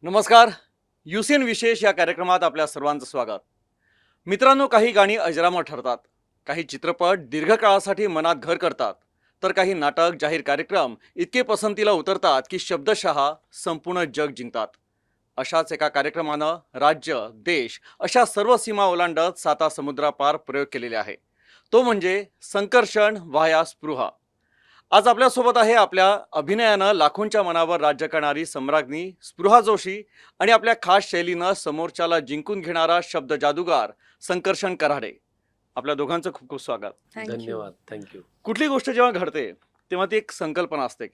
नमस्कार. युसीएन विशेष या कार्यक्रमात आपल्या सर्वांचं स्वागत. मित्रांनो, काही गाणी अजरामर ठरतात, काही चित्रपट दीर्घकाळासाठी मनात घर करतात, तर काही नाटक जाहीर कार्यक्रम इतके पसंतीला उतरतात की शब्दशः संपूर्ण जग जिंकतात. अशाच एका कार्यक्रमानं राज्य, देश अशा सर्व सीमा ओलांडत साता समुद्रापार प्रयोग केलेले आहे. तो म्हणजे संकर्षण वाया स्पृहा. आज आपल्यासोबत आहे आपल्या अभिनयानं लाखोंच्या मनावर राज्य करणारी सम्राज्ञी स्पृहा जोशी आणि आपल्या खास शैलीनं समोरच्याला जिंकून घेणारा शब्द जादूगार संकर्षण कराडे. आपल्या दोघांचं खूप खूप स्वागत. थँक्यू. धन्यवाद. थँक्यू. कुठली गोष्ट जेव्हा घडते तेव्हा ती एक संकल्पना असते.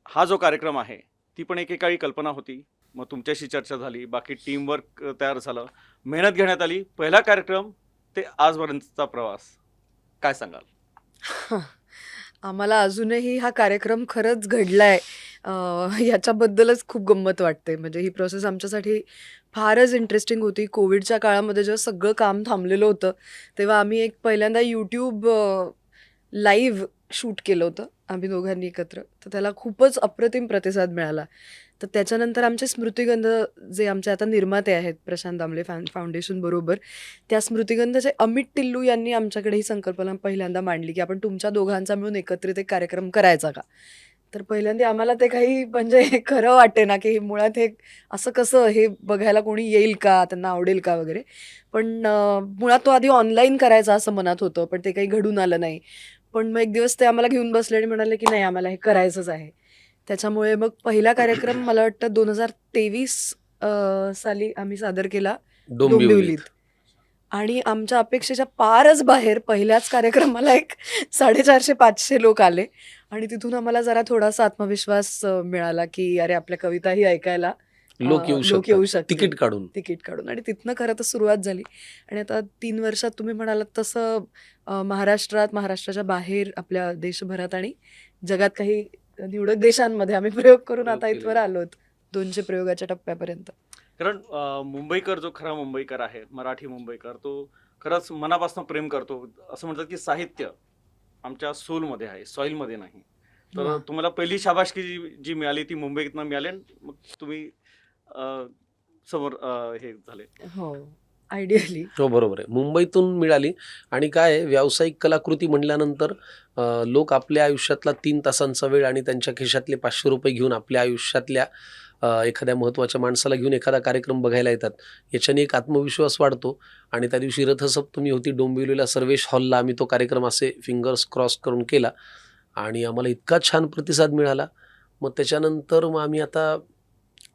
हा जो कार्यक्रम आहे ती पण एकेकाळी कल्पना होती, मग तुमच्याशी चर्चा झाली, बाकी टीमवर्क तयार झालं, मेहनत घेण्यात आली, पहिला कार्यक्रम ते आजपर्यंतचा प्रवास. काय सांगाल? आम्हाला अजूनही हा कार्यक्रम खरंच घडलाय याच्याबद्दलच खूप गंमत वाटते. म्हणजे ही प्रोसेस आमच्यासाठी फारच इंटरेस्टिंग होती. कोविडच्या काळामध्ये जेव्हा सगळं काम थांबलेलं होतं, तेव्हा आम्ही एक पहिल्यांदा यूट्यूब लाईव्ह शूट केलं होतं आम्ही दोघांनी एकत्र. तर त्याला खूपच अप्रतिम प्रतिसाद मिळाला. तर त्याच्यानंतर आमचे स्मृतिगंध, जे आमचे आता निर्माते आहेत प्रशांत दामले फाउंडेशन बरोबर, त्या स्मृतिगंधचे अमित टिल्लू यांनी आमच्याकडे ही संकल्पना पहिल्यांदा मांडली की आपण तुमच्या दोघांचा मिळून एकत्रित एक कार्यक्रम करायचा का. तर पहिल्यांदा आम्हाला ते काही म्हणजे खरं वाटे ना की मुळात हे असं कसं, हे बघायला कोणी येईल का, त्यांना आवडेल का वगैरे. पण मुळात तो आधी ऑनलाईन करायचा असं मनात होतं, पण ते काही घडून आलं नाही. पण मग एक दिवस ते आम्हाला घेऊन बसले आणि म्हणाले की नाही, आम्हाला हे करायचंच आहे. त्याच्यामुळे मग पहिला कार्यक्रम मला वाटतं 2023 साली आम्ही सादर केला डोंबिवलीत. आणि आमच्या अपेक्षेच्या पारच बाहेर पहिल्याच कार्यक्रमाला एक 450-500 लोक आले. आणि तिथून आम्हाला जरा थोडासा आत्मविश्वास मिळाला की अरे, आपल्या कविताही ऐकायला लोक येऊ येऊ शकतात शकतील तिकीट काढून. आणि तिथनं खरं तर सुरुवात झाली. आणि आता 3 वर्षात तुम्ही म्हणालात तसं महाराष्ट्रात, महाराष्ट्राच्या बाहेर, आपल्या देशभरात आणि जगात काही निवडक देशांमध्ये आम्ही प्रयोग करून आता इथवर आलोत 200 प्रयोगाच्या टप्प्यापर्यंत. कारण मुंबईकर जो खरा मुंबईकर आहे, मराठी मुंबईकर, तो खरंच मनापासून प्रेम करतो. असं म्हणतात की साहित्य आमच्या सोलमध्ये आहे, सॉईलमध्ये नाही. तर वा. तुम्हाला पहिली शाबासकी जी मिळाली ती मुंबईतनं मिळाली आणि मग तुम्ही समोर हे झाले. हो, आयडियली. हो, बरोबर आहे. मुंबईतून मिळाली. आणि काय आहे, व्यावसायिक कलाकृती म्हटल्यानंतर लोक आपल्या आयुष्यातला 3 तासांचा वेळ आणि त्यांच्या खिशातले 500 रुपये घेऊन आपल्या आयुष्यातल्या एखाद्या महत्त्वाच्या माणसाला घेऊन एखादा कार्यक्रम बघायला येतात. याच्याने एक आत्मविश्वास वाढतो. आणि त्या दिवशी रथसप्तमी होती डोंबिवलीला, सर्वेश हॉलला आम्ही तो कार्यक्रम असे फिंगर्स क्रॉस करून केला आणि आम्हाला इतका छान प्रतिसाद मिळाला. मग त्याच्यानंतर मग आम्ही आता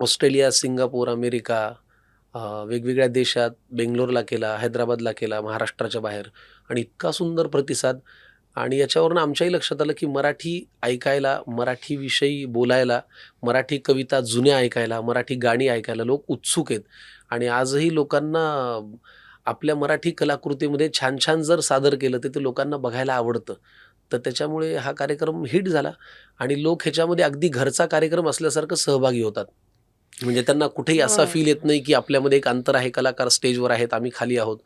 ऑस्ट्रेलिया, सिंगापूर, अमेरिका, वेगवेगळ्या देशात, बेंगलोरला केला, हैदराबादला केला, महाराष्ट्राच्या बाहेर, आणि इतका सुंदर प्रतिसाद. आणि याच्यावरून आमच्याही लक्षात आलं की मराठी ऐकायला, मराठीविषयी बोलायला, मराठी कविता जुन्या ऐकायला, मराठी गाणी ऐकायला लोक उत्सुक आहेत. आणि आजही लोकांना आपल्या मराठी कलाकृतीमध्ये छान छान जर सादर केलं तर ते लोकांना बघायला आवडतं. तर त्याच्यामुळे हा कार्यक्रम हिट झाला आणि लोक ह्याच्यामध्ये अगदी घरचा कार्यक्रम असल्यासारखं सहभागी होतात. म्हणजे त्यांना कुठेही असा फील येत नाही की आपल्यामध्ये एक अंतर आहे, कलाकार स्टेजवर आहेत, आम्ही खाली आहोत.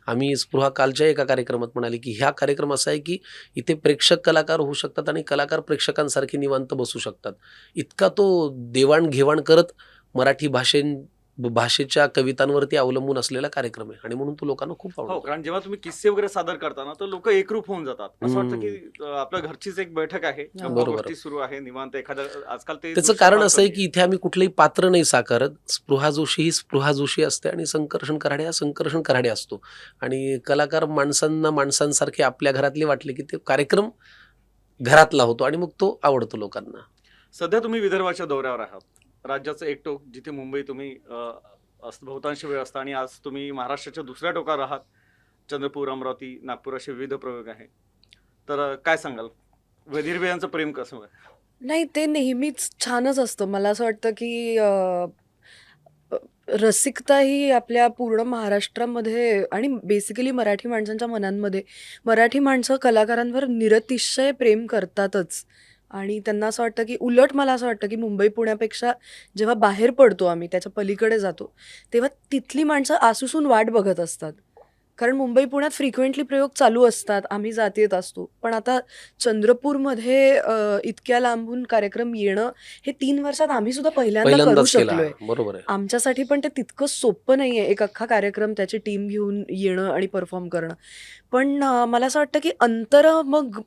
आम्ही स्पृहा कालच्या एका कार्यक्रमात म्हणाले की ह्या कार्यक्रम असा आहे की इथे प्रेक्षक कलाकार होऊ शकतात आणि कलाकार प्रेक्षकांसारखे निवांत बसू शकतात. इतका तो देवाणघेवाण करत मराठी भाषेच्या कवितांवरती अवलंबून असलेला कार्यक्रम आहे आणि म्हणून तो लोकांना खूप हो, आवडतो. कारण जेव्हा तुम्ही किस्से वगैरे सादर करताना तर लोक एकरूप होऊन जातात. असं वाटतं की आपल्या घरचीच एक बैठक आहे, बरोबर. गोष्टी सुरू आहे, निवांत एखादं. आजकाल ते त्याचं दृश्य कारण फार असं आहे कमी की इथे आम्ही कुठलंही पात्र नाही साकारत. स्पृहा जोशी ही स्पृहा जोशी असते आणि संकर्षण कराडे हा संकर्षण कराडे असतो. आणि कलाकार माणसांना माणसांसारखे आपल्या घरातले वाटले की ते कार्यक्रम घरातला होतो आणि मग तो आवडतो लोकांना. सध्या तुम्ही विदर्भाच्या दौऱ्यावर आहात. राज्याचं एक टोक जिथे मुंबई तुम्ही बहुतांश वेळ असता, आणि आज तुम्ही महाराष्ट्राच्या दुसऱ्या टोकावर आहात. चंद्रपूर, अमरावती, नागपूर असे विविध प्रयोग आहे. तर काय सांगाल, वधिरबियांचं प्रेम कसं आहे? नाही, ते नेहमीच छानच असतं. मला असं वाटतं की रसिकता ही आपल्या पूर्ण महाराष्ट्रामध्ये आणि बेसिकली मराठी माणसांच्या मनांमध्ये, मराठी माणसं कलाकारांवर निरतिशय प्रेम करतातच. आणि त्यांना असं वाटतं की उलट, मला असं वाटतं की मुंबई पुण्यापेक्षा जेव्हा बाहेर पडतो आम्ही, त्याच्या पलीकडे जातो, तेव्हा तिथली माणसं आसूसून वाट बघत असतात कारण मुंबई पुण्यात फ्रिक्वेंटली प्रयोग चालू असतात, आम्ही जात येत असतो. पण आता चंद्रपूरमध्ये इतक्या लांबून कार्यक्रम येणं हे 3 वर्षात आम्ही सुद्धा पहिल्यांदा करू पहिल्यांदाच केला. शकलोय. बरोबर आहे. आमच्यासाठी पण ते तितकं सोपं नाहीये एक अख्खा कार्यक्रम त्याची टीम घेऊन येणं आणि परफॉर्म करणं. पण मला असं वाटतं की अंतर मग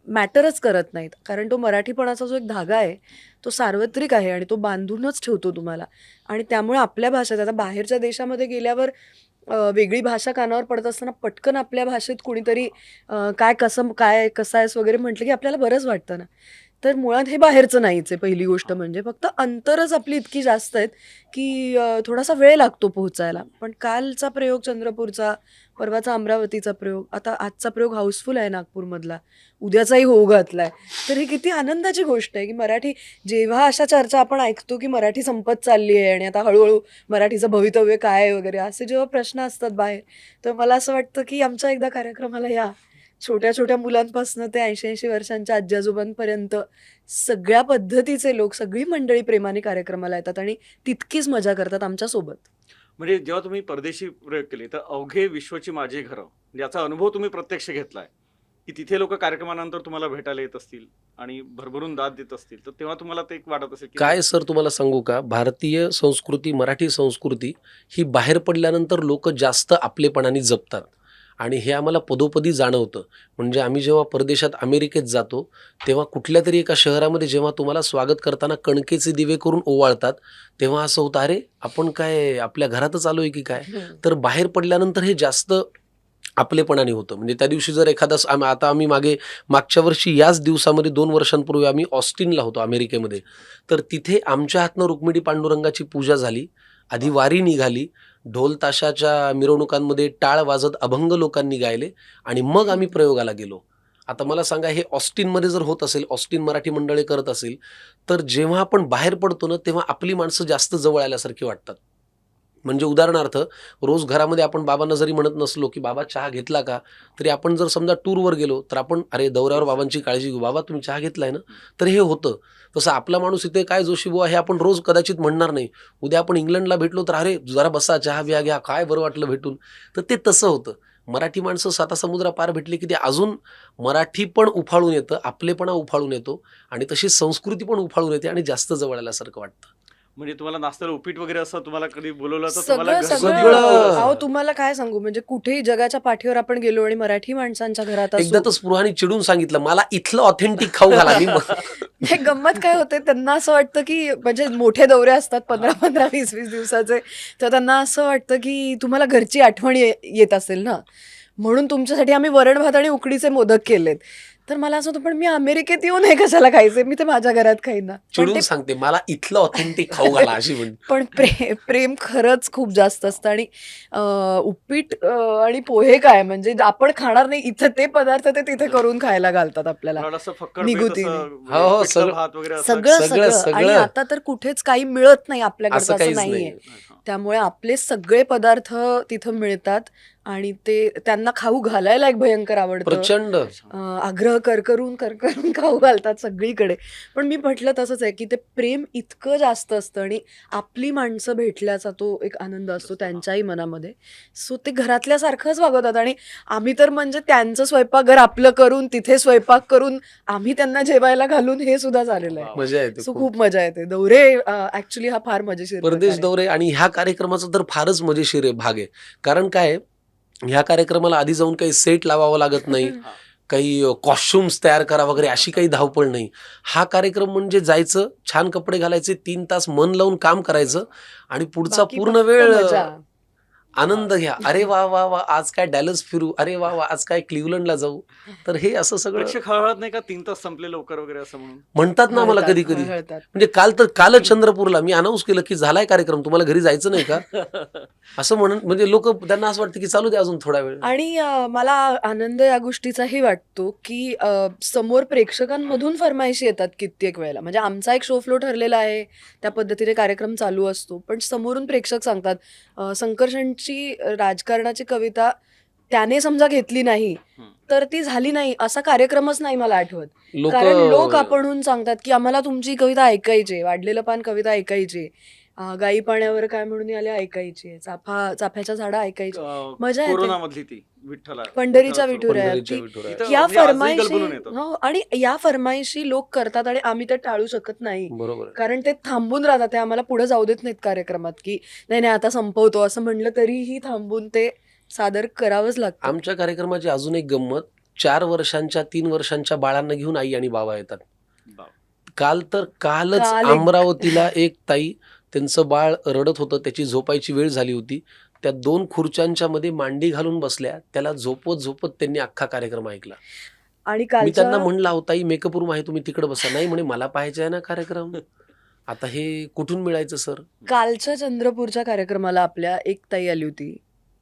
मॅटरच करत नाहीत. कारण तो मराठीपणाचा जो एक धागा आहे तो सार्वत्रिक आहे आणि तो बांधूनच ठेवतो तुम्हाला. आणि त्यामुळे आपल्या भाषेत आता बाहेरच्या देशामध्ये गेल्यावर वेगळी भाषा कानावर पडत असताना पटकन आपल्या भाषेत कुणीतरी काय कसं आहेस वगैरे म्हटलं की आपल्याला बरंच वाटतं ना. तर मुळात हे बाहेरचं नाहीच आहे पहिली गोष्ट म्हणजे. फक्त अंतरच आपली इतकी जास्त आहेत की थोडासा वेळ लागतो पोहोचायला. पण कालचा प्रयोग चंद्रपूरचा, परवाचा अमरावतीचा प्रयोग, आता आजचा प्रयोग हाऊसफुल आहे नागपूरमधला, उद्याचाही होऊ घातलाय. तर ही किती आनंदाची गोष्ट आहे की मराठी, जेव्हा अशा चर्चा आपण ऐकतो की मराठी संपत चालली आहे आणि आता हळूहळू मराठीचं भवितव्य काय आहे वगैरे असे जेव्हा प्रश्न असतात बाहेर, तर मला असं वाटतं की आमच्या एकदा कार्यक्रमाला या. छोट्या छोट्या मुलांपासून ते 80-80 वर्षांच्या आजी आजोबांपर्यंत सगळ्या पद्धतीचे लोक, सगळी मंडळी प्रेमाने कार्यक्रमाला येतात आणि तितकीच मजा करतात आमच्यासोबत. म्हणजे जेव्हा तुम्ही परदेशी प्रयोग केले तर अवघे विश्वची माझी घरं, याचा अनुभव तुम्ही प्रत्यक्ष घेतलाय की तिथे लोक कार्यक्रमानंतर तुम्हाला भेटायला येत असतील आणि भरभरून दाद देत असतील, तर तेव्हा तुम्हाला ते एक वाटत असेल की काय सर तुम्हाला सांगू का, भारतीय संस्कृती, मराठी संस्कृती ही बाहेर पडल्यानंतर लोक जास्त आपलेपणाने जपतात आणि हे आम्हाला पदोपदी जाणवतं. म्हणजे आम्ही जेव्हा परदेशात अमेरिकेत जातो तेव्हा कुठल्या तरी एका शहरामध्ये जेव्हा तुम्हाला स्वागत करताना कणकेचे दिवे करून ओवाळतात, तेव्हा असं होतं, अरे आपण काय आपल्या घरातच आलोय की काय. तर बाहेर पडल्यानंतर हे जास्त आपलेपणाने होतं. म्हणजे त्या दिवशी जर एखादा आता आम्ही मागच्या वर्षी याच दिवसामध्ये 2 वर्षांपूर्वी आम्ही ऑस्टिनला होतो अमेरिकेमध्ये. तर तिथे आमच्या हातनं रुक्मिणी पांडुरंगाची पूजा झाली, आधी वारी निघाली, ढोल ताशाच्या मिरवणुकांमध्ये टाळ वाजत अभंग लोकांनी गायले आणि मग आम्ही प्रयोगाला गेलो. आता मला सांगा, हे ऑस्टिनमध्ये जर होत असेल, ऑस्टिन मराठी मंडळी करत असेल, तर जेव्हा आपण बाहेर पडतो ना तेव्हा आपली माणसं जास्त जवळ आल्यासारखी वाटतात. म्हणजे उदाहरणार्थ, रोज घरामध्ये आपण बाबांना जरी म्हणत नसलो की बाबा चहा घेतला का, तरी आपण जर समजा टूरवर गेलो तर आपण अरे दौऱ्यावर बाबांची काळजी घेऊ, बाबा तुम्ही चहा घेतलाय ना, तर हे होतं. तसं आपला माणूस इथे काय जोशी बुवा हे आपण रोज कदाचित म्हणणार नाही. उद्या आपण इंग्लंडला भेटलो तर अरे जरा बसा, चहा बिया घ्या, काय बरं वाटलं भेटून. तर ते तसं होतं. मराठी माणसं साता समुद्र पार भेटली की ते अजून मराठी पण उफाळून येतं, आपलेपणा उफाळून येतो आणि तशी संस्कृती पण उफाळून येते आणि जास्त जवळ आल्यासारखं वाटतं. म्हणजे तुम्हाला नाश्त्याला उपीट वगैरे असं तुम्हाला कधी बोलवलं तर तुम्हाला सगळं घरगुती सगळं सगळं. अहो तुम्हाला काय सांगू, म्हणजे कुठेही जगाच्या पाठीवर आपण गेलो आणि मराठी माणसांच्या घरात एकदा असू, तर स्पृहाने चिडून सांगितलं, मला इथलं ऑथेंटिक खाऊ घाला. हे गंमत काय होते, त्यांना असं वाटतं की म्हणजे मोठे दौरे असतात 15-15, 20-20 दिवसाचे, तर त्यांना असं वाटतं की तुम्हाला घरची आठवण येत असेल ना, म्हणून तुमच्यासाठी आम्ही वरण भात आणि उकडीचे मोदक केलेत. तर मला असं होतं, पण मी अमेरिकेत येऊन हे कशाला खायचे, मी ते माझ्या घरात खाईन ना. पण चिडून ते सांगते, मला इथलं ऑथेंटिक खाऊ घाला अशी म्हणते. पण प्रेम खरंच खूप जास्त असतं. आणि उपीट आणि पोहे काय म्हणजे आपण खाणार नाही, इथं ते पदार्थ ते तिथे करून खायला घालतात आपल्याला मला असं फक्कड निगुतीने. हो, हो, पिठलं सगळं. भात वगैरे असं सगळं सगळं, सगळं. आणि सगळं. आता तर कुठेच काही मिळत नाही आपल्याकडचं, असं असं काहीच नाहीये. नाही. त्यामुळे आपले सगळे पदार्थ तिथं मिळतात आणि ते त्यांना खाऊ घालायला एक भयंकर आवडतं. प्रचंड. आग्रह करकरून खाऊ घालतात सगळीकडे. पण मी म्हटलं तसंच आहे की ते प्रेम इतकं जास्त असतं आणि आपली माणसं भेटल्याचा तो एक आनंद असतो त्यांच्याही मनामध्ये. सो ते घरातल्यासारखंच वागवतात आणि आम्ही तर म्हणजे त्यांचं स्वयंपाकघर आपलं करून तिथे स्वयंपाक करून आम्ही त्यांना जेवायला घालून हे सुद्धा झालेलं आहे. मजा येते सो खूप. खूप मजा येते. दौरे ऍक्च्युली हा फार मजेशीर परदेश प्रकार आहे. दौरे आणि ह्या कार्यक्रमाचा तर फारच मजेशीर आहे भाग आहे. कारण काय आहे, ह्या कार्यक्रमाला आधी जाऊन काही सेट लावावं लागत नाही, काही कॉस्ट्युम्स तयार करा वगैरे अशी काही धावपळ नाही. हा कार्यक्रम म्हणजे जायचं, छान कपडे घालायचे, 3 तास मन लावून काम करायचं आणि पुढचा बाकी पूर्ण फक्त वेळ मजा. आनंद घ्या. अरे वा वा वा, आज काय डॅलस फिरू, अरे वा वा आज काय क्लिव्हलंडला जाऊ. तर हे असं सगळं प्रेक्षक हळहळत नाही का 3 तास संपले लवकर वगैरे असं म्हणून? म्हणतात ना मला हळहळतात, कधी कधी. हळहळतात. म्हणजे कालच चंद्रपूरला मी अनाऊन्स केलं की झालाय कार्यक्रम, तुम्हाला घरी जायचं नाही का, असं म्हणून. म्हणजे लोक, त्यांना असं वाटतं की चालू दे अजून थोडा वेळ. आणि मला आनंद या गोष्टीचाही वाटतो की समोर प्रेक्षकांमधून फरमाईशी येतात कित्येक वेळेला. म्हणजे आमचा एक शो फ्लो ठरलेला आहे, त्या पद्धतीने कार्यक्रम चालू असतो, पण समोरून प्रेक्षक सांगतात संकर्षणची राजकारणाची कविता त्याने समजा घेतली नाही तर ती झाली नाही, असा कार्यक्रमच नाही मला आठवत. कारण लोक आपणहून सांगतात की आम्हाला तुमची कविता ऐकायची, वाढलेलं पान कविता ऐकायची, गाई पाण्यावर काय म्हणून आल्या ऐकायची, चाफ्याच्या झाडं ऐकायची. मजा येते. कोरोना मधली ती विठ्ठला पंढरीच्या विठ्ठलाचं विठुराया. पंढरीच्या ती- विठुराया. इथं या म्हणजे आजही फरमाईशी गलबलून येतं. हो, आणि या फरमाईशी लोक करतात आणि आम्ही ते टाळू शकत नाही. बरोबर आहे. कारण ते थांबून राहतात, ते आम्हाला पुढे जाऊ देत नाहीत कार्यक्रमात, की नाही नाही आता संपवतो असं म्हणलं तरीही थांबून ते सादर करावंच लागतं. आमच्या कार्यक्रमाची अजून एक गंमत, 4 वर्षांच्या 3 वर्षांच्या बाळांना घेऊन आई आणि बाबा येतात. कालच काल एक- अमरावतीला एक ताई, त्यांचं बाळ रडत होतं, त्याची झोपायची वेळ झाली होती, त्या 2 खुर्च्यांच्या मध्ये मांडी घालून बसल्या, त्याला झोपवत झोपत त्यांनी अख्खा कार्यक्रम ऐकला. आणि मी त्यांना कालच्या म्हणला, हो ताई मेकअप रूम आहे, तुम्ही तिकडे बसा. नाही म्हणे, मला पाहायचं आहे ना कार्यक्रम. आता हे कुठून मिळायचं सर? कालच्या चंद्रपूरच्या कार्यक्रमाला आपल्या एक ताई आली होती.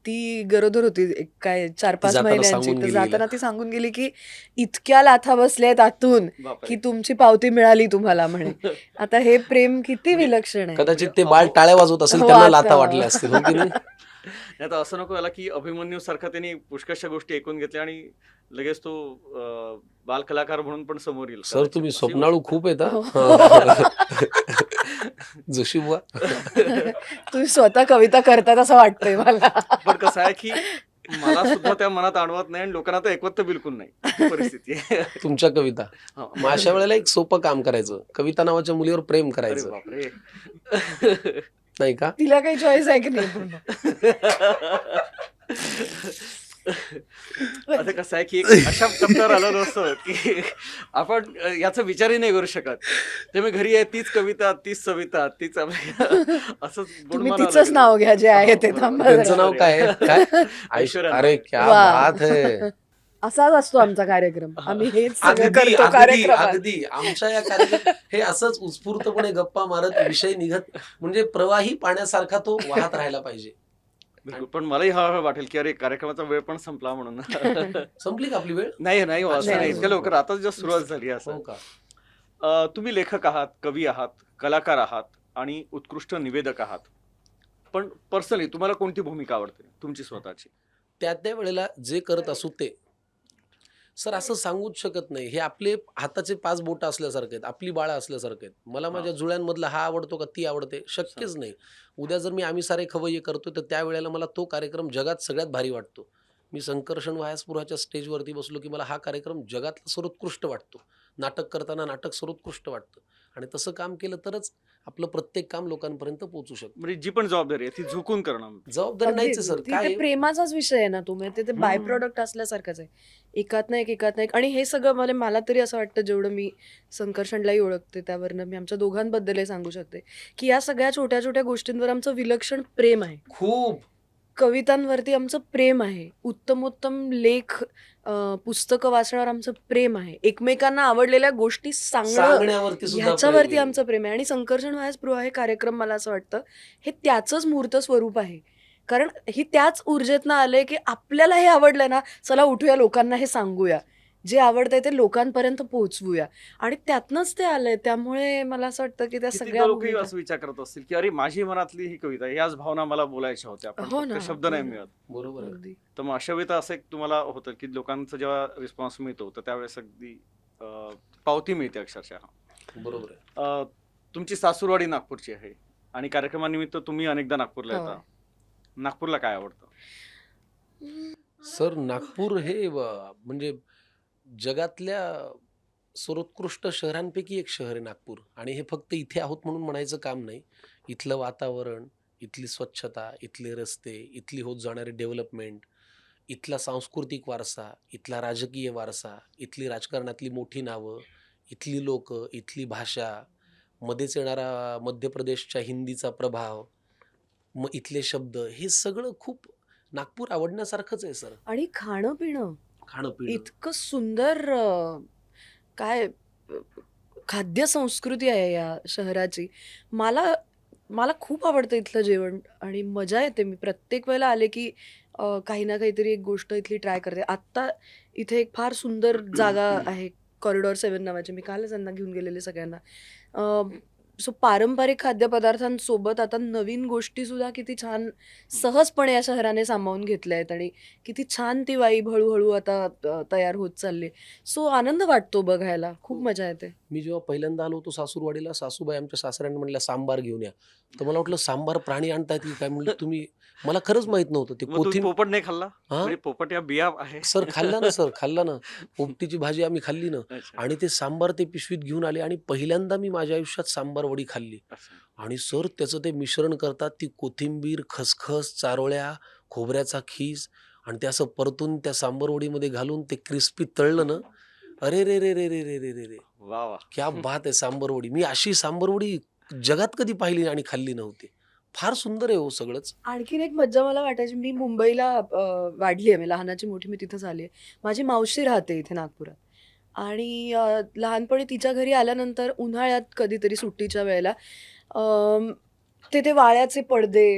ती गरोदर होती, एक काय 4-5 जाताना महिन्यांची. सांगून तर गेली जाताना ती सांगून गेली की इतक्या लाथा बसल्यात आतून की तुमची पावती मिळाली तुम्हाला म्हणे. आता हे प्रेम किती विलक्षण आहे. कदाचित ते बाळ टाळ्या वाजवत असेल, हो, त्यांना आता. लाथा वाटल्या असतील, हो की नाही? आता असं नको व्हायला की अभिमन्यू सारखा त्यांनी पुष्कळशा गोष्टी ऐकून घेतल्या आणि लगेच तो बाल कलाकार म्हणून पण समोर येईल. सर तुम्ही स्वप्नाळू खूप येत. हो. जोशी बुवा. तुम्ही स्वतः कविता करतात असं वाटतंय मला. पण कसं आहे की मला सुद्धा त्या मनात आणवत नाही आणि लोकांना तर ऐकवत तर बिलकुल नाही, ही परिस्थिती आहे. तुमच्या कविता. हा. मग अशा वेळेला एक सोपं काम करायचं, कविता नावाच्या मुलीवर प्रेम अरे करायचं, बापरे. नाही का? तिला काही चॉईस आहे की नाही पूर्ण? आता कसं आहे की एक अशा टप्प्यावर आलो नसतो की आपण याचा विचारही नाही करू शकत. ते मी घरी आहे तीच कविता, तीच सविता, तीच असंच तुम्ही गुणमानावं तिचंच लागेल. नाव घ्या जे आहे ते. हो, थांबा बरोबर. त्यांचं नाव काय आहे? काय? ऐश्वर्या. अरे क्या वा. बात है. असाच असतो आमचा कार्यक्रम. आम्ही हेच सगळं अगदी करतो अगदी कार्यक्रमात. अगदी आमच्या या कार्यक्रम हे असंच उत्स्फूर्तपणे गप्पा मारत विषय निघत, म्हणजे प्रवाही पाण्यासारखा तो वाहत राहायला पाहिजे. बिलकुल. पण मलाही हळहळ वाटेल की अरे कार्यक्रमाचा वेळ पण संपला म्हणून. संपली का आपली वेळ? नाही नाही हो, असं नाही, नाही नाही. इतक्या लवकर, आता जस्ट सुरुवात झाली आहे हो असं. का? तुम्ही लेखक आहात, कवी आहात, कलाकार आहात आणि उत्कृष्ट निवेदक आहात. पण पर्सनली तुम्हाला कोणती भूमिका आवडते तुमची स्वतःची? त्या वेळेला जे करत असू ते सर असं सांगूच शकत नाही. हे आपले हाताचे 5 बोटं असल्यासारखे आहेत, आपली बाळं असल्यासारखे आहेत. मला माझ्या जुळ्यांमधला हा आवडतो का ती आवडते, शक्यच नाही. उद्या जर मी आम्ही सारे खवय्ये करतो तर त्यावेळेला मला तो कार्यक्रम जगात सगळ्यात भारी वाटतो. मी संकर्षण वायासपुराच्या स्टेजवरती बसलो की मला हा कार्यक्रम जगातला सर्वोत्कृष्ट वाटतो. नाटक करताना नाटक सर्वोत्कृष्ट वाटतं, आणि तसं काम केलं तरच आपलं प्रत्येक काम लोकांपर्यंत पोहोचू शकतं. म्हणजे जी पण जबाबदारी आहे ती झुकून करणं. जबाबदारी नाहीच आहे सर. ती काय ते आहे? प्रेमाचाच विषय आहे ना. तुम्ही ते बाय प्रोडक्ट असल्यासारखंच आहे. एकात ना एक. आणि हे सगळं मला तरी असं वाटतं, जेवढं मी संकर्षणलाही ओळखते त्यावरनं मी आमच्या दोघांबद्दलही सांगू शकते की या सगळ्या छोट्या छोट्या गोष्टींवर आमचं विलक्षण प्रेम आहे. खूप कवितांवरती आमचं प्रेम आहे. उत्तमोत्तम लेख, पुस्तकं वाचण्यावर आमचं प्रेम आहे. एकमेकांना आवडलेल्या गोष्टी सांगणं सांगण्यावरती सुद्धा ह्याच्यावरती प्रेम आहे. आमचं प्रेम आहे. आणि संकर्षण व्हायसपृहा हे कार्यक्रम मला असं वाटतं हे त्याचंच मूर्त स्वरूप आहे. कारण ही त्याच ऊर्जेतनं आलंय की आपल्याला हे आवडलंय ना, चला उठूया, लोकांना हे सांगूया, जे आवडतंय ते लोकांपर्यंत पोहोचवूया, आणि त्यातनंच ते आलंय. त्यामुळे मला असं वाटतं की त्या सगळ्या लोकही भूमिका- असं विचार करत असतील की अरे माझी मनातली ही कविता, याच भावना मला बोलायच्या होत्या, पण हो फक्त ना, शब्द हो नाही ना. मिळत. बरोबर आहे. अगदी. तर मग अशा वेळी तर असं एक तुम्हाला होतं की लोकांचा जेव्हा रिस्पॉन्स मिळतो तर त्यावेळेस अगदी पावती मिळते अक्षरशः. बरोबर आहे. तुमची सासूरवाडी नागपूरची आहे आणि कार्यक्रमानिमित्त तुम्ही अनेकदा नागपूरला हो. येता. नागपूरला काय आवडतं? सर नागपूर हे म्हणजे जगातल्या सर्वोत्कृष्ट शहरांपैकी एक शहर आहे नागपूर. आणि हे फक्त इथे आहोत म्हणून म्हणायचं काम नाही. इथलं वातावरण, इथली स्वच्छता, इथले रस्ते, इथली होत जाणारी डेव्हलपमेंट, इथला सांस्कृतिक वारसा, इथला राजकीय वारसा, इथली राजकारणातली मोठी नावं, इथली लोक, इथली भाषा, मध्येच येणारा मध्य प्रदेशच्या हिंदीचा प्रभाव, मग इथले शब्द, हे सगळं खूप नागपूर आवडण्यासारखंच आहे सर. आणि खाणं पिणं खाणं पिणं इतकं सुंदर, काय खाद्य संस्कृती आहे या शहराची. मला खूप आवडतं इथलं जेवण आणि मजा येते. मी प्रत्येक वेळेला आले की काही ना काहीतरी एक गोष्ट इथली ट्राय करते. आत्ता इथे एक फार सुंदर जागा आहे, कॉरिडॉर 7 नावाची. मी कालच त्यांना घेऊन गेलेले सगळ्यांना. सो पारंपरिक खाद्यपदार्थांसोबत आता नवीन गोष्टी सुद्धा किती छान सहजपणे या शहराने सामावून घेतल्या आहेत आणि किती छान ती वाईब हळूहळू आता तयार होत चालली. सो आनंद वाटतो बघायला, खूप मजा येते. मी जेव्हा पहिल्यांदा आलो होतो सासूरवाडीला, सासूबाई आमच्या सासऱ्यांनी म्हणल्या सांबार घेऊन या. तर मला वाटलं सांबार प्राणी आणतायत की काय, म्हणलं तुम्ही, मला खरंच माहित नव्हतं ते मग तुम्ही कोथिंबीर. पोपट नाही खाल्ला? हा म्हणजे पोपट या बिया आहे. सर खाल्ला ना, सर खाल्ला ना, पोपटीची भाजी आम्ही खाल्ली ना. अच्छा. आणि ते सांबार ते पिशवीत घेऊन आले आणि पहिल्यांदा मी माझ्या आयुष्यात सांबार वडी खाल्ली. अच्छा. आणि सर त्याचं ते मिश्रण करतात, ती कोथिंबीर, खसखस, चारोळ्या, खोबऱ्याचा खीस, आणि ते असं परतून त्या सांबार वडीमध्ये घालून ते क्रिस्पी तळलं ना. अरे रे रे रे रे रे रे रे रे, वा वा. क्या बात आहे सांबार वडी. मी अशी सांबार वडी जगात कधी पाहिली आणि खाल्ली नव्हती. फार सुंदर आहे हो सगळंच. आणखीन एक मज्जा मला वाटायची, मी मुंबईला वाढली आहे, मी लहानाची मोठी मी तिथं झाली आहे. माझी मावशी राहते इथे नागपुरात आणि लहानपणी तिच्या घरी आल्यानंतर उन्हाळ्यात कधीतरी सुट्टीच्या वेळेला ते वाळ्याचे पडदे,